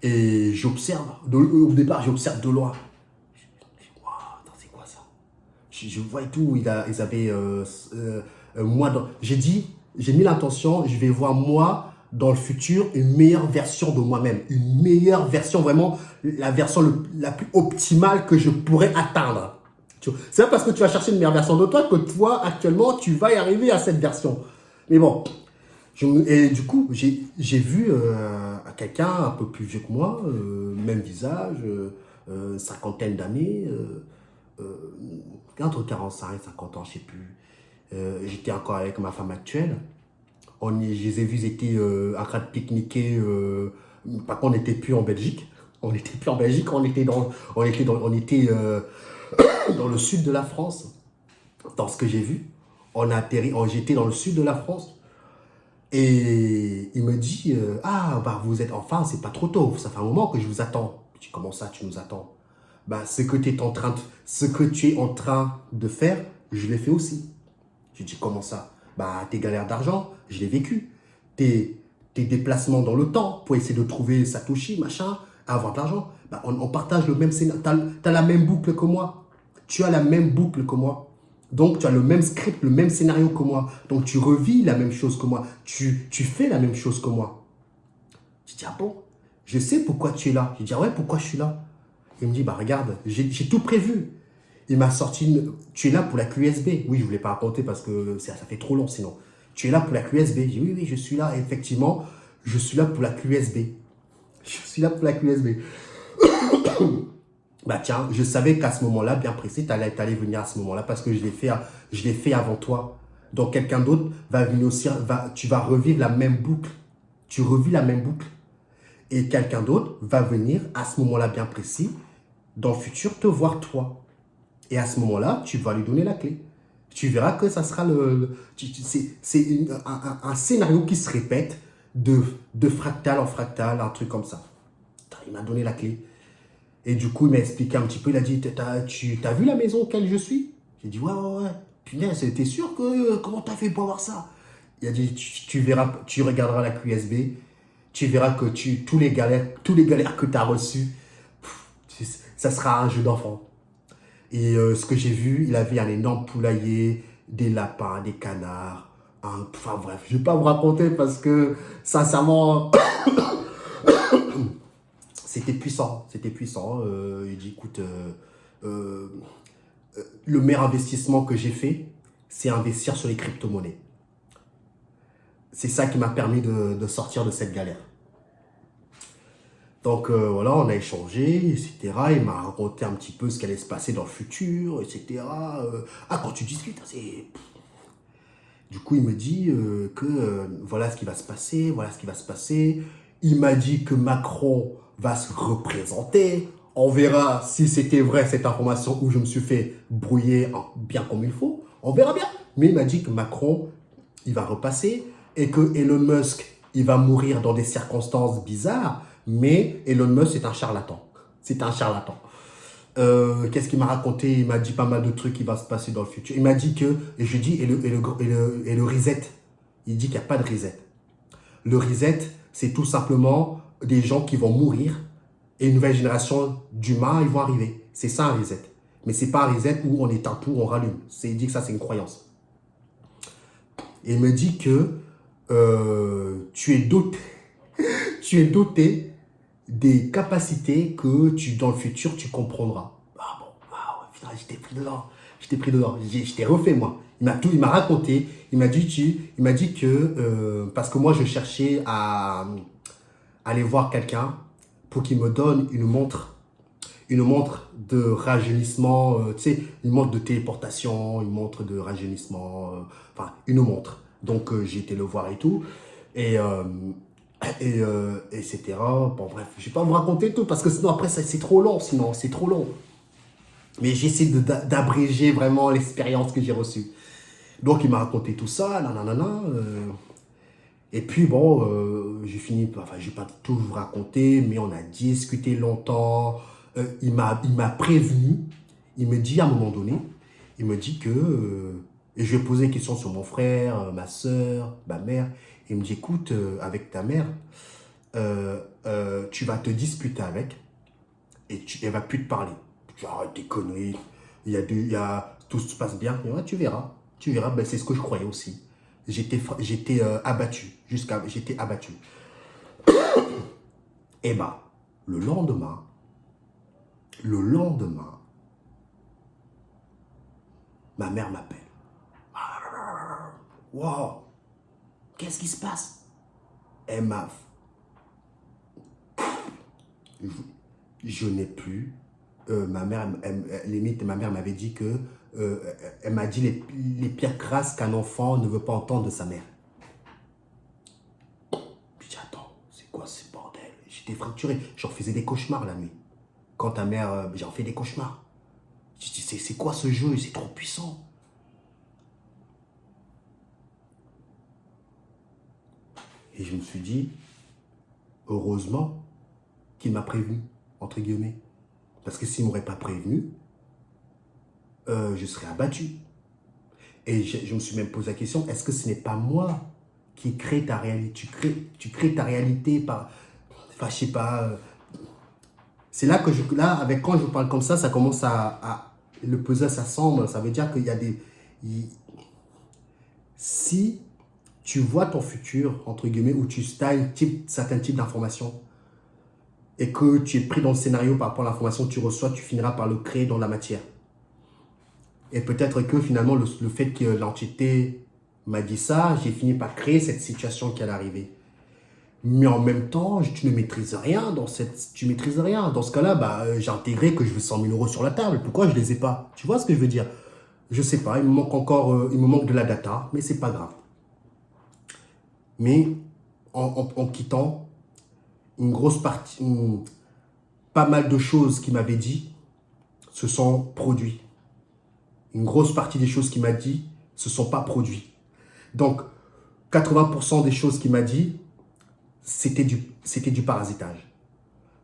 Et j'observe. Au départ, j'observe de loin. Je me dis, wow, attends, c'est quoi ça? Je vois et tout. Ils avaient j'ai mis l'intention, je vais voir moi dans le futur une meilleure version de moi-même. Une meilleure version, vraiment, la version la plus optimale que je pourrais atteindre. C'est pas parce que tu vas chercher une meilleure version de toi que toi, actuellement, tu vas y arriver à cette version. Mais bon, et du coup, j'ai vu quelqu'un un peu plus vieux que moi, même visage, cinquantaine d'années, entre 45 et 50 ans, je ne sais plus. J'étais encore avec ma femme actuelle. Je les ai vus, ils étaient en train de pique-niquer. Par contre, on n'était plus en Belgique. On n'était plus en Belgique, on était dans le sud de la France. Dans ce que j'ai vu, on a atterri, j'étais dans le sud de la France. Et il me dit, ah, bah vous êtes, enfin, c'est pas trop tôt, ça fait un moment que je vous attends. Je dis, comment ça, tu nous attends? Bah, ce que tu es en train de faire, je l'ai fait aussi. Je dis, comment ça? Bah, tes galères d'argent, je l'ai vécu. Tes déplacements dans le temps pour essayer de trouver Satoshi, machin, avoir de l'argent. Bah, on partage le même scénario. T'as la même boucle que moi. Tu as la même boucle que moi. Donc, tu as le même script, le même scénario que moi. Donc, tu revis la même chose que moi. Tu fais la même chose que moi. Je dis, ah bon? Je sais pourquoi tu es là. Je dis, ah ouais, pourquoi je suis là? Il me dit, bah regarde, j'ai tout prévu. Il m'a sorti tu es là pour la clé USB. Oui, je ne voulais pas raconter parce que ça fait trop long sinon. Tu es là pour la clé USB. J'ai dit, oui, oui, je suis là. Et effectivement, je suis là pour la clé USB. Je suis là pour la clé USB. Bah tiens, je savais qu'à ce moment-là, bien précis, tu allais venir à ce moment-là parce que je l'ai fait avant toi. Donc quelqu'un d'autre va venir aussi, tu vas revivre la même boucle. Tu revis la même boucle. Et quelqu'un d'autre va venir à ce moment-là bien précis, dans le futur, te voir toi. Et à ce moment-là, tu vas lui donner la clé. Tu verras que ça sera c'est un scénario qui se répète de fractal en fractal, un truc comme ça. Il m'a donné la clé. Et du coup, il m'a expliqué un petit peu. Il a dit, tu as vu la maison auquel je suis? J'ai dit, ouais, ouais, ouais. Punaise, t'es sûr que... Comment t'as fait pour avoir ça? Il a dit, tu verras, tu regarderas la clé USB. Tu verras que tous les galères que tu as reçus, ça sera un jeu d'enfant. Et ce que j'ai vu, il avait un énorme poulailler, des lapins, des canards. Enfin bref, je ne vais pas vous raconter parce que sincèrement, c'était puissant. C'était puissant. Il dit, écoute, le meilleur investissement que j'ai fait, c'est investir sur les crypto-monnaies. C'est ça qui m'a permis de sortir de cette galère. Donc voilà, on a échangé, etc. Il m'a raconté un petit peu ce qui allait se passer dans le futur, etc. Ah, quand tu discutes, c'est... Du coup, il me dit que voilà ce qui va se passer, voilà ce qui va se passer. Il m'a dit que Macron va se représenter. On verra si c'était vrai cette information où je me suis fait brouiller bien comme il faut. On verra bien. Mais il m'a dit que Macron, il va repasser et que Elon Musk, il va mourir dans des circonstances bizarres. Mais Elon Musk, c'est un charlatan. C'est un charlatan. Qu'est-ce qu'il m'a raconté? Il m'a dit pas mal de trucs qui vont se passer dans le futur. Il m'a dit que, et je dis, et le reset. Il dit qu'il n'y a pas de reset. Le reset, c'est tout simplement des gens qui vont mourir et une nouvelle génération d'humains, ils vont arriver. C'est ça un reset. Mais c'est pas un reset où on éteint tout, on rallume. Il dit que ça, c'est une croyance. Et il me dit que tu es doté des capacités que dans le futur, tu comprendras. Ah bon, wow, j'étais pris dedans. J'étais refait, moi. Il m'a raconté. Il m'a dit que, parce que moi, je cherchais à aller voir quelqu'un pour qu'il me donne une montre de rajeunissement, tu sais, une montre de téléportation, une montre de rajeunissement, enfin, une montre. Donc, j'ai été le voir et tout. Etc. Bon, bref, je ne vais pas vous raconter tout parce que sinon, après, c'est trop long. Sinon, c'est trop long. Mais j'essaie d'abréger vraiment l'expérience que j'ai reçue. Donc, il m'a raconté tout ça, nanana. Et puis, bon, j'ai fini, enfin, je ne vais pas tout vous raconter, mais on a discuté longtemps. Il m'a prévenu. Il me dit à un moment donné, il me dit que... et je lui ai posé des questions sur mon frère, ma soeur, ma mère. Il me dit, écoute, avec ta mère, tu vas te disputer avec et elle ne va plus te parler. Arrête tes conneries, tout se passe bien. Et ouais, tu verras, ben, c'est ce que je croyais aussi. J'étais abattu, j'étais abattu. Et bah, le lendemain, ma mère m'appelle. Wow, qu'est-ce qui se passe? Elle m'a... Je n'ai plus... ma mère, limite, ma mère m'avait dit que... elle m'a dit les pires crasses qu'un enfant ne veut pas entendre de sa mère. j'étais fracturé. J'en faisais des cauchemars la nuit. Quand ta mère, j'en fais des cauchemars. Je dis, c'est quoi ce jeu? C'est trop puissant. Et je me suis dit, heureusement qu'il m'a prévenu, entre guillemets. Parce que s'il ne m'aurait pas prévenu, je serais abattu. Et je me suis même posé la question, est-ce que ce n'est pas moi qui crée ta réalité? Tu crées ta réalité par... Enfin, je sais pas... c'est là que quand je vous parle comme ça commence le puzzle s'assemble. Ça veut dire qu'il y a des... Si tu vois ton futur, entre guillemets, où tu styles certains types d'informations et que tu es pris dans le scénario par rapport à l'information que tu reçois, tu finiras par le créer dans la matière. Et peut-être que finalement, le fait que l'entité m'a dit ça, j'ai fini par créer cette situation qui allait arriver. Mais en même temps, tu ne maîtrises rien tu maîtrises rien. Dans ce cas-là, j'ai intégré que je veux 100 000 € sur la table. Pourquoi je ne les ai pas? Tu vois ce que je veux dire? Je ne sais pas, il me manque encore, il me manque de la data, mais ce n'est pas grave. Mais en quittant, une grosse partie, pas mal de choses qu'il m'avait dit se sont produites. Une grosse partie des choses qu'il m'a dit se sont pas produites. Donc, 80% des choses qu'il m'a dit, c'était du parasitage.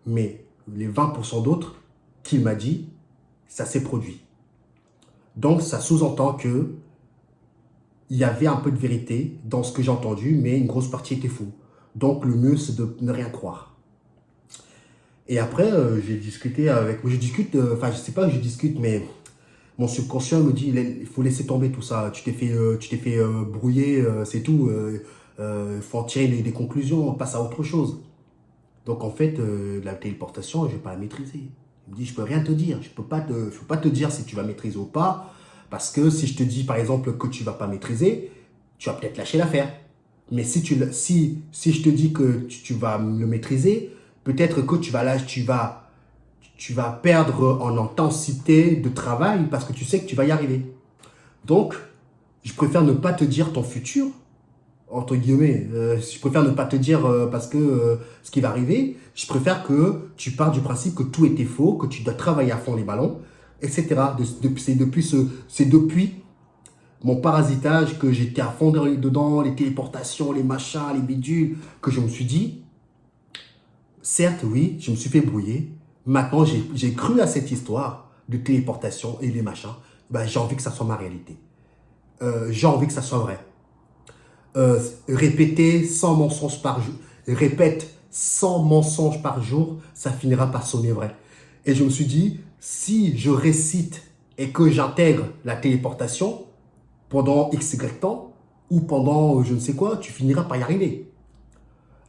Mais les 20% d'autres qu'il m'a dit, ça s'est produit. Donc, ça sous-entend que il y avait un peu de vérité dans ce que j'ai entendu, mais une grosse partie était faux. Donc, le mieux, c'est de ne rien croire. Et après, j'ai discuté avec... Je sais pas que je discute, mais mon subconscient me dit, il faut laisser tomber tout ça. Tu t'es fait brouiller, c'est tout. Il faut en tirer des conclusions, on passe à autre chose. Donc, en fait, la téléportation, je ne vais pas la maîtriser. Il me dit, je ne peux rien te dire. Je ne peux pas te dire si tu vas maîtriser ou pas. Parce que si je te dis, par exemple, que tu ne vas pas maîtriser, tu vas peut-être lâcher l'affaire. Mais si je te dis que tu vas le maîtriser, peut-être que tu vas perdre en intensité de travail parce que tu sais que tu vas y arriver. Donc, je préfère ne pas te dire ton futur, entre guillemets. Je préfère ne pas te dire parce que ce qui va arriver. Je préfère que tu pars du principe que tout était faux, que tu dois travailler à fond les ballons, etc. C'est depuis mon parasitage que j'étais à fond dedans, les téléportations, les machins, les bidules, que je me suis dit, certes, oui, je me suis fait brouiller. Maintenant, j'ai cru à cette histoire de téléportation et les machins. J'ai envie que ça soit ma réalité. J'ai envie que ça soit vrai. Répéter 100 mensonges par jour. Répète 100 mensonges par jour, ça finira par sonner vrai. Et je me suis dit, si je récite et que j'intègre la téléportation pendant XY temps ou pendant je ne sais quoi, tu finiras par y arriver.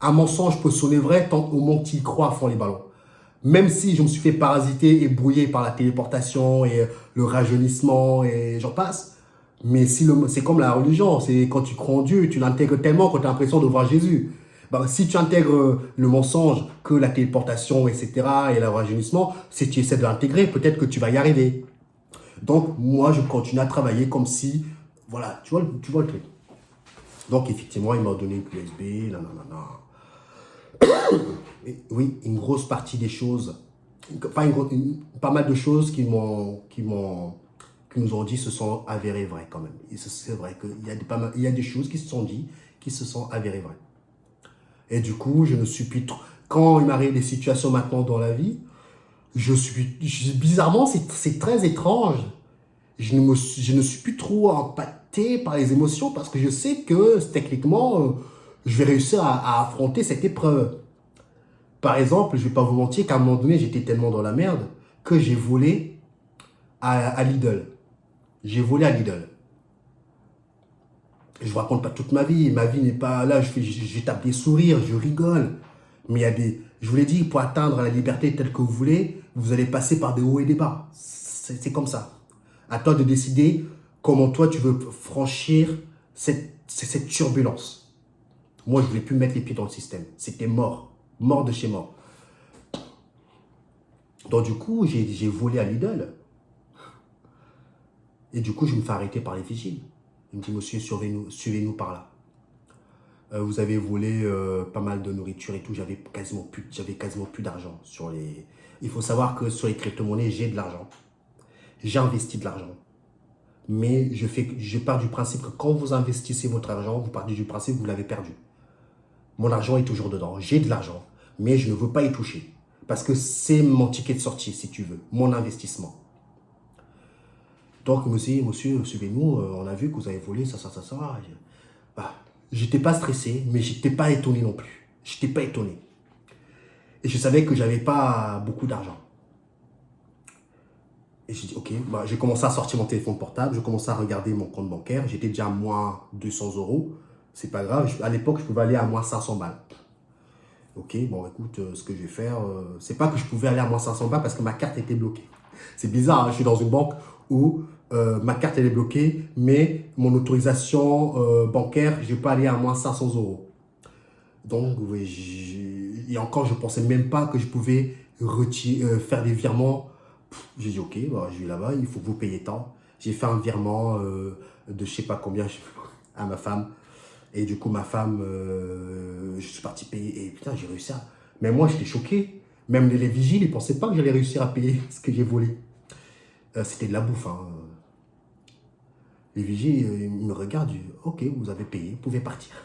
Un mensonge peut sonner vrai tant au moment que tu y crois à fond les ballons. Même si je me suis fait parasiter et brouiller par la téléportation et le rajeunissement et j'en passe. Mais c'est comme la religion, c'est quand tu crois en Dieu, tu l'intègres tellement que tu as l'impression de voir Jésus. Si tu intègres le mensonge que la téléportation, etc. et le rajeunissement, si tu essaies de l'intégrer, peut-être que tu vas y arriver. Donc, moi, je continue à travailler comme si, voilà, tu vois le truc. Donc, effectivement, il m'a donné une clé USB, Et oui, une grosse partie des choses, pas mal de choses qui nous ont dit se sont avérées vraies quand même. Et c'est vrai qu'il y a des choses qui se sont dit, qui se sont avérées vraies. Et du coup, je ne suis plus trop... Quand il m'arrive des situations maintenant dans la vie, bizarrement, c'est très étrange. Je ne suis plus trop impacté par les émotions parce que je sais que techniquement, je vais réussir à affronter cette épreuve. Par exemple, je ne vais pas vous mentir qu'à un moment donné, j'étais tellement dans la merde que j'ai volé à Lidl. J'ai volé à Lidl. Je ne vous raconte pas toute ma vie. Ma vie n'est pas là, je tape des sourires, je rigole. Mais il y a je vous l'ai dit, pour atteindre la liberté telle que vous voulez, vous allez passer par des hauts et des bas. C'est comme ça. À toi de décider comment toi tu veux franchir cette turbulence. Moi, je ne voulais plus mettre les pieds dans le système. C'était mort. Mort de chez mort. Donc du coup, j'ai volé à Lidl. Et du coup, je me fais arrêter par les vigiles. Il me dit, monsieur, suivez-nous par là. Vous avez volé pas mal de nourriture et tout. J'avais quasiment plus d'argent sur les... Il faut savoir que sur les crypto-monnaies, j'ai de l'argent. J'ai investi de l'argent. Mais je pars du principe que quand vous investissez votre argent, vous partez du principe que vous l'avez perdu. Mon argent est toujours dedans. J'ai de l'argent, mais je ne veux pas y toucher. Parce que c'est mon ticket de sortie, si tu veux. Mon investissement. Donc, monsieur, suivez-nous. On a vu que vous avez volé ça. Bah, j'étais pas stressé, mais j'étais pas étonné non plus. J'étais pas étonné. Et je savais que j'avais pas beaucoup d'argent. Et j'ai dit, ok, bah, j'ai commencé à sortir mon téléphone portable, je commençais à regarder mon compte bancaire. J'étais déjà à moins 200 euros. C'est pas grave, à l'époque, je pouvais aller à moins 500 balles. Ok, bon, écoute, ce que je vais faire, c'est pas que je pouvais aller à moins 500 balles parce que ma carte était bloquée. C'est bizarre, hein, je suis dans une banque où ma carte elle est bloquée, mais mon autorisation bancaire, je ne vais pas aller à moins 500 euros. Donc, oui, et encore, je ne pensais même pas que je pouvais faire des virements. J'ai dit, ok, bah, je vais là-bas, il faut que vous payiez tant. J'ai fait un virement de je sais pas combien à ma femme. Et du coup, ma femme, je suis parti payer. Et putain, j'ai réussi à... Mais moi, j'étais choqué. Même les vigiles, ils ne pensaient pas que j'allais réussir à payer ce que j'ai volé. C'était de la bouffe. Hein. Les vigiles, ils me regardent, ils disent, ok, vous avez payé, vous pouvez partir.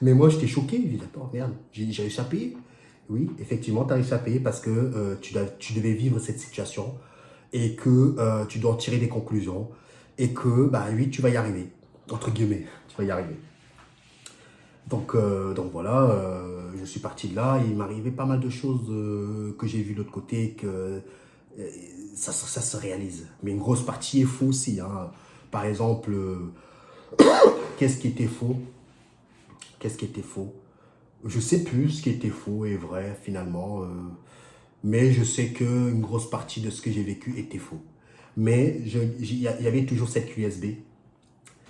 Mais moi, j'étais choqué. Je dis, attends, merde, j'ai réussi à payer. Oui, effectivement, tu as réussi à payer parce que tu devais vivre cette situation et que tu dois en tirer des conclusions et que, bah oui, tu vas y arriver. Entre guillemets, tu vas y arriver. Donc voilà, je suis parti de là. Il m'arrivait pas mal de choses que j'ai vues de l'autre côté que ça se réalise. Mais une grosse partie est faux aussi. Hein. Par exemple, qu'est-ce qui était faux? Qu'est-ce qui était faux? Je sais plus ce qui était faux et vrai finalement. Mais je sais qu'une grosse partie de ce que j'ai vécu était faux. Mais il y avait toujours cette clé USB.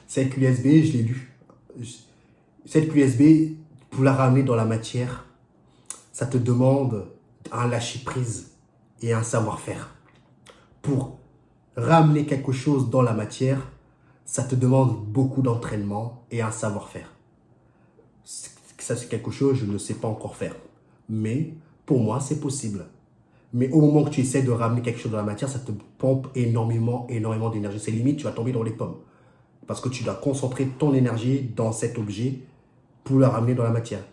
Cette clé USB, je l'ai lue. Cette clé USB, pour la ramener dans la matière, ça te demande un lâcher-prise et un savoir-faire. Pour ramener quelque chose dans la matière, ça te demande beaucoup d'entraînement et un savoir-faire. Ça, c'est quelque chose que je ne sais pas encore faire. Mais pour moi, c'est possible. Mais au moment que tu essaies de ramener quelque chose dans la matière, ça te pompe énormément d'énergie. C'est limite, tu vas tomber dans les pommes. Parce que tu dois concentrer ton énergie dans cet objet pour le ramener dans la matière.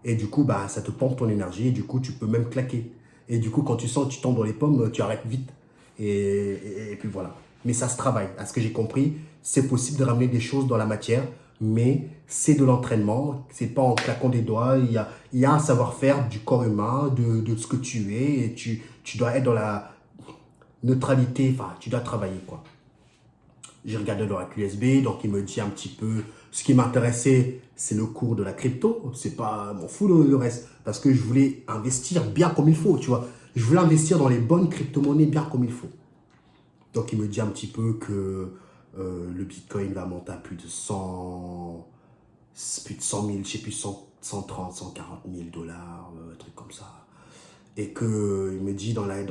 Et du coup, bah, ça te pompe ton énergie et du coup, tu peux même claquer. Et du coup, quand tu sens que tu tombes dans les pommes, tu arrêtes vite. Et puis voilà. Mais ça se travaille. À ce que j'ai compris, c'est possible de ramener des choses dans la matière, mais c'est de l'entraînement. C'est pas en claquant des doigts. Il y a un savoir-faire du corps humain, de ce que tu es. Et tu dois être dans la neutralité. Enfin, tu dois travailler, quoi. J'ai regardé dans la QSB, donc il me dit un petit peu... Ce qui m'intéressait, c'est le cours de la crypto. C'est pas m'en fous le reste. Parce que je voulais investir bien comme il faut, tu vois. Je voulais investir dans les bonnes crypto-monnaies bien comme il faut. Donc il me dit un petit peu que le Bitcoin va monter à plus de 100 000, je sais plus, 130, 140 000 dollars, un truc comme ça. Et qu'il me dit dans la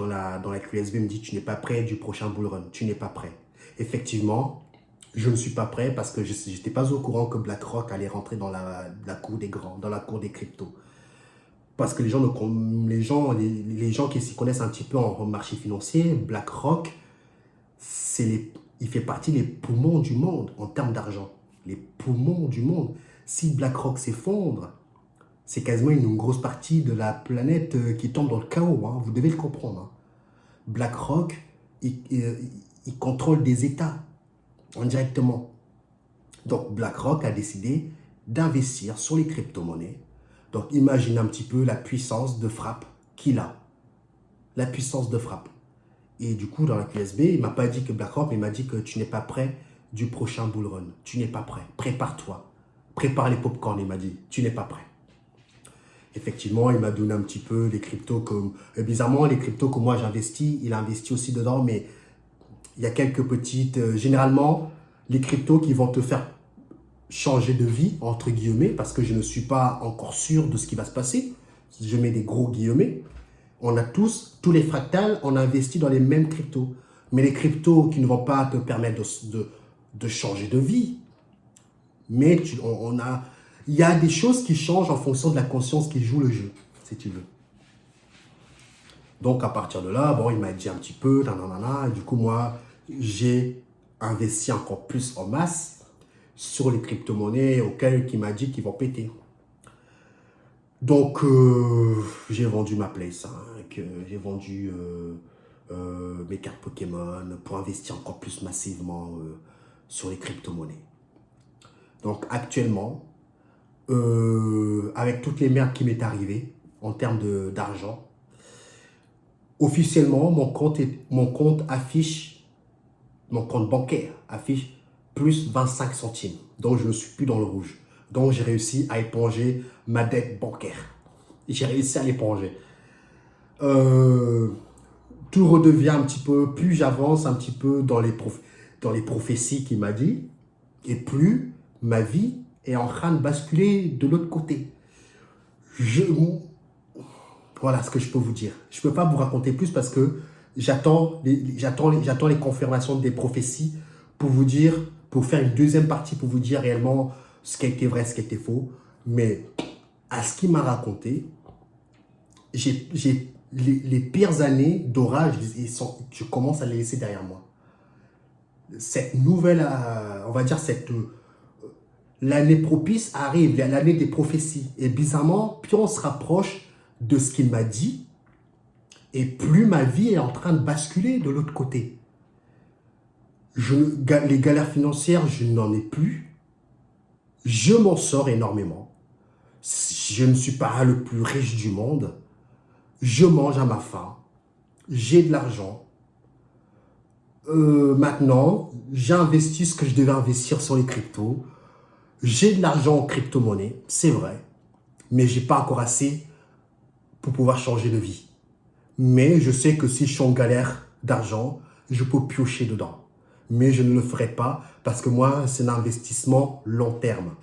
QSB, il me dit, tu n'es pas prêt du prochain bull run. Tu n'es pas prêt. Effectivement, je ne suis pas prêt parce que je n'étais pas au courant que BlackRock allait rentrer dans la cour des grands, dans la cour des cryptos. Parce que les gens qui s'y connaissent un petit peu en marché financier, BlackRock, il fait partie des poumons du monde en termes d'argent. Les poumons du monde. Si BlackRock s'effondre, c'est quasiment une grosse partie de la planète qui tombe dans le chaos. Hein. Vous devez le comprendre. Hein. BlackRock, il contrôle des États indirectement. Donc, BlackRock a décidé d'investir sur les crypto-monnaies. Donc, imagine un petit peu la puissance de frappe qu'il a. La puissance de frappe. Et du coup, dans la QSB, il ne m'a pas dit que BlackRock, mais il m'a dit que tu n'es pas prêt du prochain bull run. Tu n'es pas prêt. Prépare-toi. Prépare les pop-corn, il m'a dit. Tu n'es pas prêt. Effectivement, il m'a donné un petit peu des cryptos comme... bizarrement, les cryptos que moi j'investis, il a investi aussi dedans, mais il y a quelques petites... généralement, les cryptos qui vont te faire changer de vie, entre guillemets, parce que je ne suis pas encore sûr de ce qui va se passer. Je mets des gros guillemets. On a tous les fractales, on a investi dans les mêmes cryptos. Mais les cryptos qui ne vont pas te permettre de changer de vie. Mais il y a des choses qui changent en fonction de la conscience qui joue le jeu, si tu veux. Donc, à partir de là, bon, il m'a dit un petit peu, nanana, et du coup, moi, j'ai investi encore plus en masse sur les crypto-monnaies auxquelles il m'a dit qu'ils vont péter. Donc, j'ai vendu ma Play 5, j'ai vendu mes cartes Pokémon pour investir encore plus massivement sur les crypto-monnaies. Donc, actuellement, avec toutes les merdes qui m'est arrivées en termes d'argent, officiellement, mon compte bancaire affiche plus 25 centimes. Donc, je ne suis plus dans le rouge. Donc, j'ai réussi à éponger ma dette bancaire. J'ai réussi à l'éponger. Tout redevient un petit peu, plus j'avance un petit peu dans les prophéties qu'il m'a dit, et plus ma vie est en train de basculer de l'autre côté. Voilà ce que je peux vous dire. Je ne peux pas vous raconter plus parce que j'attends les confirmations des prophéties pour vous dire, pour faire une deuxième partie, pour vous dire réellement ce qui était vrai, ce qui était faux. Mais à ce qu'il m'a raconté, les pires années d'orage, je commence à les laisser derrière moi. Cette nouvelle, on va dire, l'année propice arrive, l'année des prophéties. Et bizarrement, plus on se rapproche de ce qu'il m'a dit, et plus ma vie est en train de basculer de l'autre côté. Les galères financières, je n'en ai plus. Je m'en sors énormément. Je ne suis pas le plus riche du monde. Je mange à ma faim. J'ai de l'argent. Maintenant, j'ai investi ce que je devais investir sur les cryptos. J'ai de l'argent en crypto-monnaie, c'est vrai. Mais je n'ai pas encore assez pour pouvoir changer de vie. Mais je sais que si je suis en galère d'argent, je peux piocher dedans. Mais je ne le ferai pas parce que moi, c'est un investissement long terme.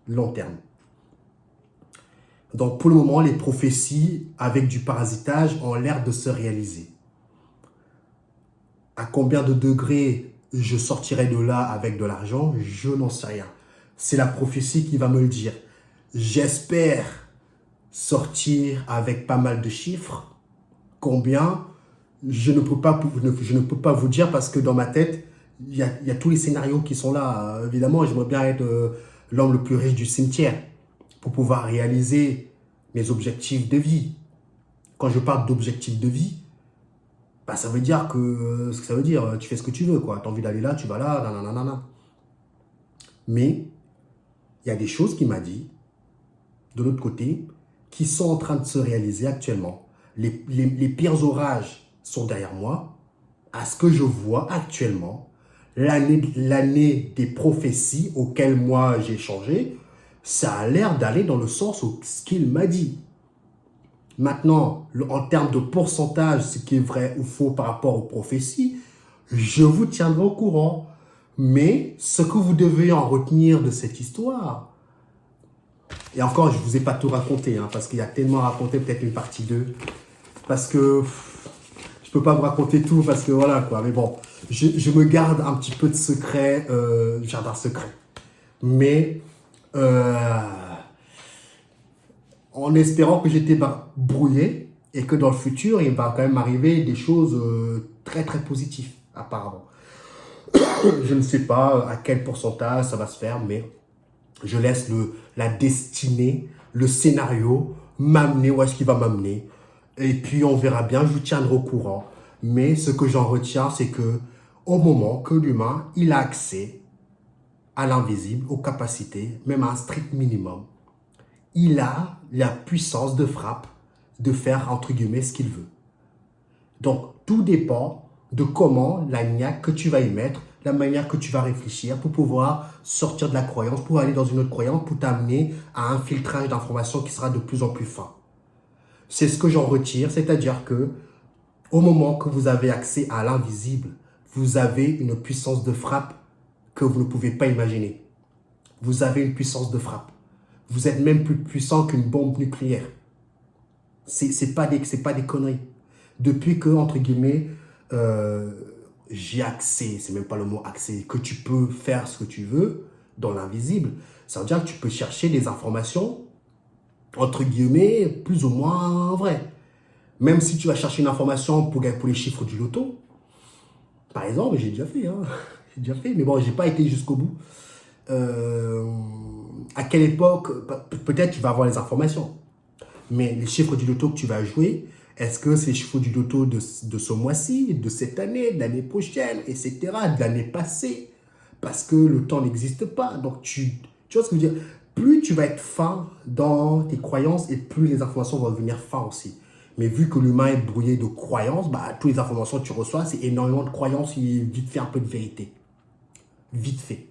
Long terme. Donc, pour le moment, les prophéties avec du parasitage ont l'air de se réaliser. À combien de degrés je sortirai de là avec de l'argent, je n'en sais rien. C'est la prophétie qui va me le dire. J'espère sortir avec pas mal de chiffres. Combien, je ne peux pas vous dire parce que dans ma tête, il y a tous les scénarios qui sont là. Évidemment, j'aimerais bien être l'homme le plus riche du cimetière pour pouvoir réaliser mes objectifs de vie. Quand je parle d'objectifs de vie, bah, ça veut dire que, ce que ça veut dire, tu fais ce que tu veux, quoi. Tu as envie d'aller là, tu vas là, nanana. Mais, il y a des choses qu'il m'a dit, de l'autre côté, qui sont en train de se réaliser actuellement. Les pires orages sont derrière moi. À ce que je vois actuellement, l'année des prophéties auxquelles moi j'ai changé, ça a l'air d'aller dans le sens où ce qu'il m'a dit. Maintenant, en termes de pourcentage, ce qui est vrai ou faux par rapport aux prophéties, je vous tiendrai au courant. Mais ce que vous devez en retenir de cette histoire, et encore, je ne vous ai pas tout raconté, hein, parce qu'il y a tellement à raconter, peut-être une partie 2, parce que je ne peux pas vous raconter tout, parce que voilà, quoi. Mais bon, je me garde un petit peu de secret, jardin secret. Mais, en espérant que j'étais brouillé, et que dans le futur, il va quand même arriver des choses très, très positives, apparemment. Je ne sais pas à quel pourcentage ça va se faire, mais je laisse la destinée, le scénario m'amener où est-ce qu'il va m'amener. Et puis on verra bien, je vous tiendrai au courant. Mais ce que j'en retiens, c'est que au moment que l'humain, il a accès à l'invisible, aux capacités, même à un strict minimum, il a la puissance de frappe de faire, entre guillemets, ce qu'il veut. Donc, tout dépend de comment la niaque que tu vas y mettre, la manière que tu vas réfléchir pour pouvoir sortir de la croyance, pour aller dans une autre croyance, pour t'amener à un filtrage d'informations qui sera de plus en plus fin. C'est ce que j'en retire, c'est-à-dire que au moment que vous avez accès à l'invisible, vous avez une puissance de frappe que vous ne pouvez pas imaginer. Vous avez une puissance de frappe. Vous êtes même plus puissant qu'une bombe nucléaire. C'est pas des conneries. Depuis que, entre guillemets, j'ai accès, c'est même pas le mot accès, que tu peux faire ce que tu veux, dans l'invisible. Ça veut dire que tu peux chercher des informations, entre guillemets, plus ou moins vraies. Même si tu vas chercher une information pour les chiffres du loto, par exemple, j'ai déjà fait, hein. J'ai déjà fait, mais bon, j'ai pas été jusqu'au bout. À quelle époque, peut-être tu vas avoir les informations. Mais les chiffres du loto que tu vas jouer, est-ce que c'est les chiffres du loto de ce mois-ci, de cette année, de l'année prochaine, etc., de l'année passée? Parce que le temps n'existe pas. Donc, tu vois ce que je veux dire? Plus tu vas être fin dans tes croyances et plus les informations vont devenir fins aussi. Mais vu que l'humain est brouillé de croyances, bah, toutes les informations que tu reçois, c'est énormément de croyances et vite fait un peu de vérité. Vite fait.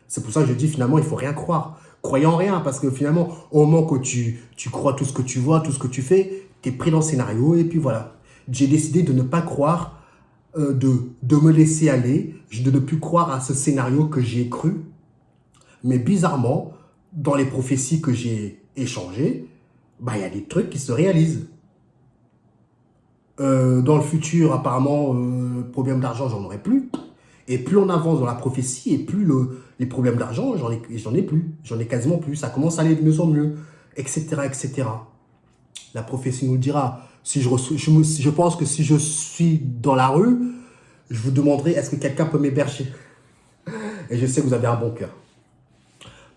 C'est pour ça que je dis finalement, il ne faut rien croire. Croyez en rien, parce que finalement, au moment que tu crois tout ce que tu vois, tout ce que tu fais, tu es pris dans le scénario et puis voilà. J'ai décidé de ne pas croire, de me laisser aller, de ne plus croire à ce scénario que j'ai cru. Mais bizarrement, dans les prophéties que j'ai échangées, bah, y a des trucs qui se réalisent. Dans le futur, apparemment, problème d'argent, j'en aurai plus. Et plus on avance dans la prophétie, et plus les problèmes d'argent, j'en ai plus. J'en ai quasiment plus. Ça commence à aller de mieux en mieux, etc., etc. La prophétie nous le dira. Si je pense que si je suis dans la rue, je vous demanderai, est-ce que quelqu'un peut m'héberger? Et je sais que vous avez un bon cœur.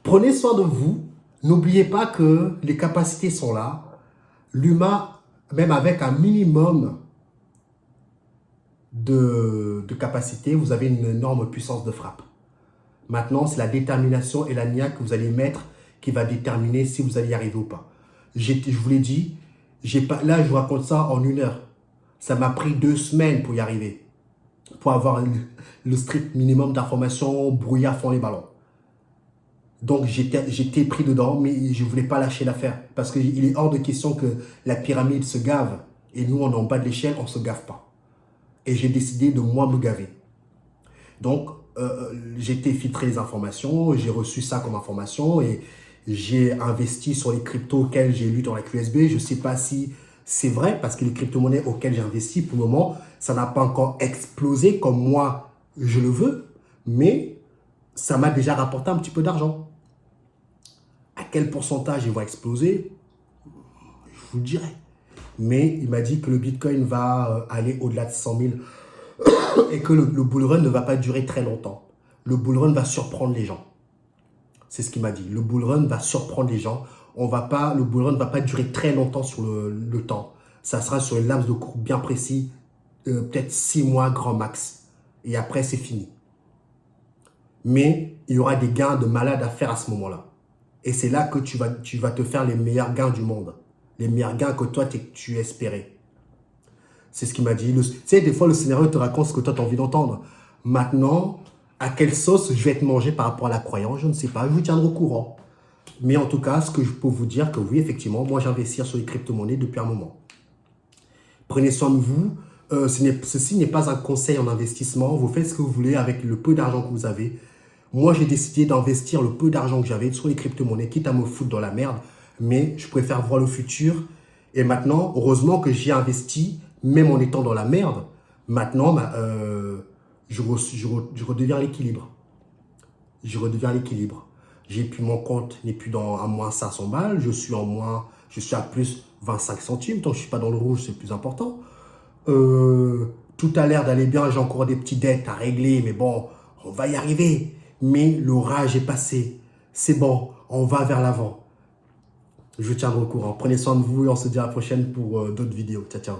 Prenez soin de vous. N'oubliez pas que les capacités sont là. L'humain, même avec un minimum de capacité, vous avez une énorme puissance de frappe. Maintenant, c'est la détermination et la niaque que vous allez mettre qui va déterminer si vous allez y arriver ou pas. Je vous l'ai dit, là je vous raconte ça en 1 heure. Ça m'a pris 2 semaines pour y arriver. Pour avoir le strict minimum d'informations, brouiller à fond les ballons. Donc j'étais pris dedans, mais je ne voulais pas lâcher l'affaire. Parce qu'il est hors de question que la pyramide se gave. Et nous, on est en bas de l'échelle, on ne se gave pas. Et j'ai décidé de moi me gaver. Donc, j'ai été filtrer les informations, j'ai reçu ça comme information et j'ai investi sur les cryptos auxquels j'ai lu dans la QSB. Je ne sais pas si c'est vrai parce que les crypto-monnaies auxquelles j'ai investi, pour le moment, ça n'a pas encore explosé comme moi je le veux, mais ça m'a déjà rapporté un petit peu d'argent. À quel pourcentage ils vont exploser? Je vous le dirai. Mais il m'a dit que le Bitcoin va aller au-delà de 100 000 et que le bull run ne va pas durer très longtemps. Le bull run va surprendre les gens. C'est ce qu'il m'a dit. Le bull run va surprendre les gens. Le bull run ne va pas durer très longtemps sur le temps. Ça sera sur une laps de cours bien précis, peut-être 6 mois grand max. Et après, c'est fini. Mais il y aura des gains de malade à faire à ce moment-là. Et c'est là que tu vas te faire les meilleurs gains du monde. Les meilleurs gains que toi, tu espérais. C'est ce qu'il m'a dit. Tu sais, des fois, le scénario te raconte ce que toi, tu as envie d'entendre. Maintenant, à quelle sauce je vais être mangé par rapport à la croyance, je ne sais pas. Je vous tiendrai au courant. Mais en tout cas, ce que je peux vous dire, que oui, effectivement, moi, j'investis sur les crypto-monnaies depuis un moment. Prenez soin de vous. Ceci n'est pas un conseil en investissement. Vous faites ce que vous voulez avec le peu d'argent que vous avez. Moi, j'ai décidé d'investir le peu d'argent que j'avais sur les crypto-monnaies, quitte à me foutre dans la merde. Mais je préfère voir le futur. Et maintenant, heureusement que j'y ai investi, même en étant dans la merde. Maintenant, je redeviens l'équilibre. Je redeviens l'équilibre. Mon compte n'est plus à moins 500 balles. Je suis à plus 25 centimes. Tant que je ne suis pas dans le rouge, c'est le plus important. Tout a l'air d'aller bien. J'ai encore des petites dettes à régler. Mais bon, on va y arriver. Mais l'orage est passé. C'est bon, on va vers l'avant. Je vous tiendrai au courant. Prenez soin de vous et on se dit à la prochaine pour d'autres vidéos. Ciao, ciao.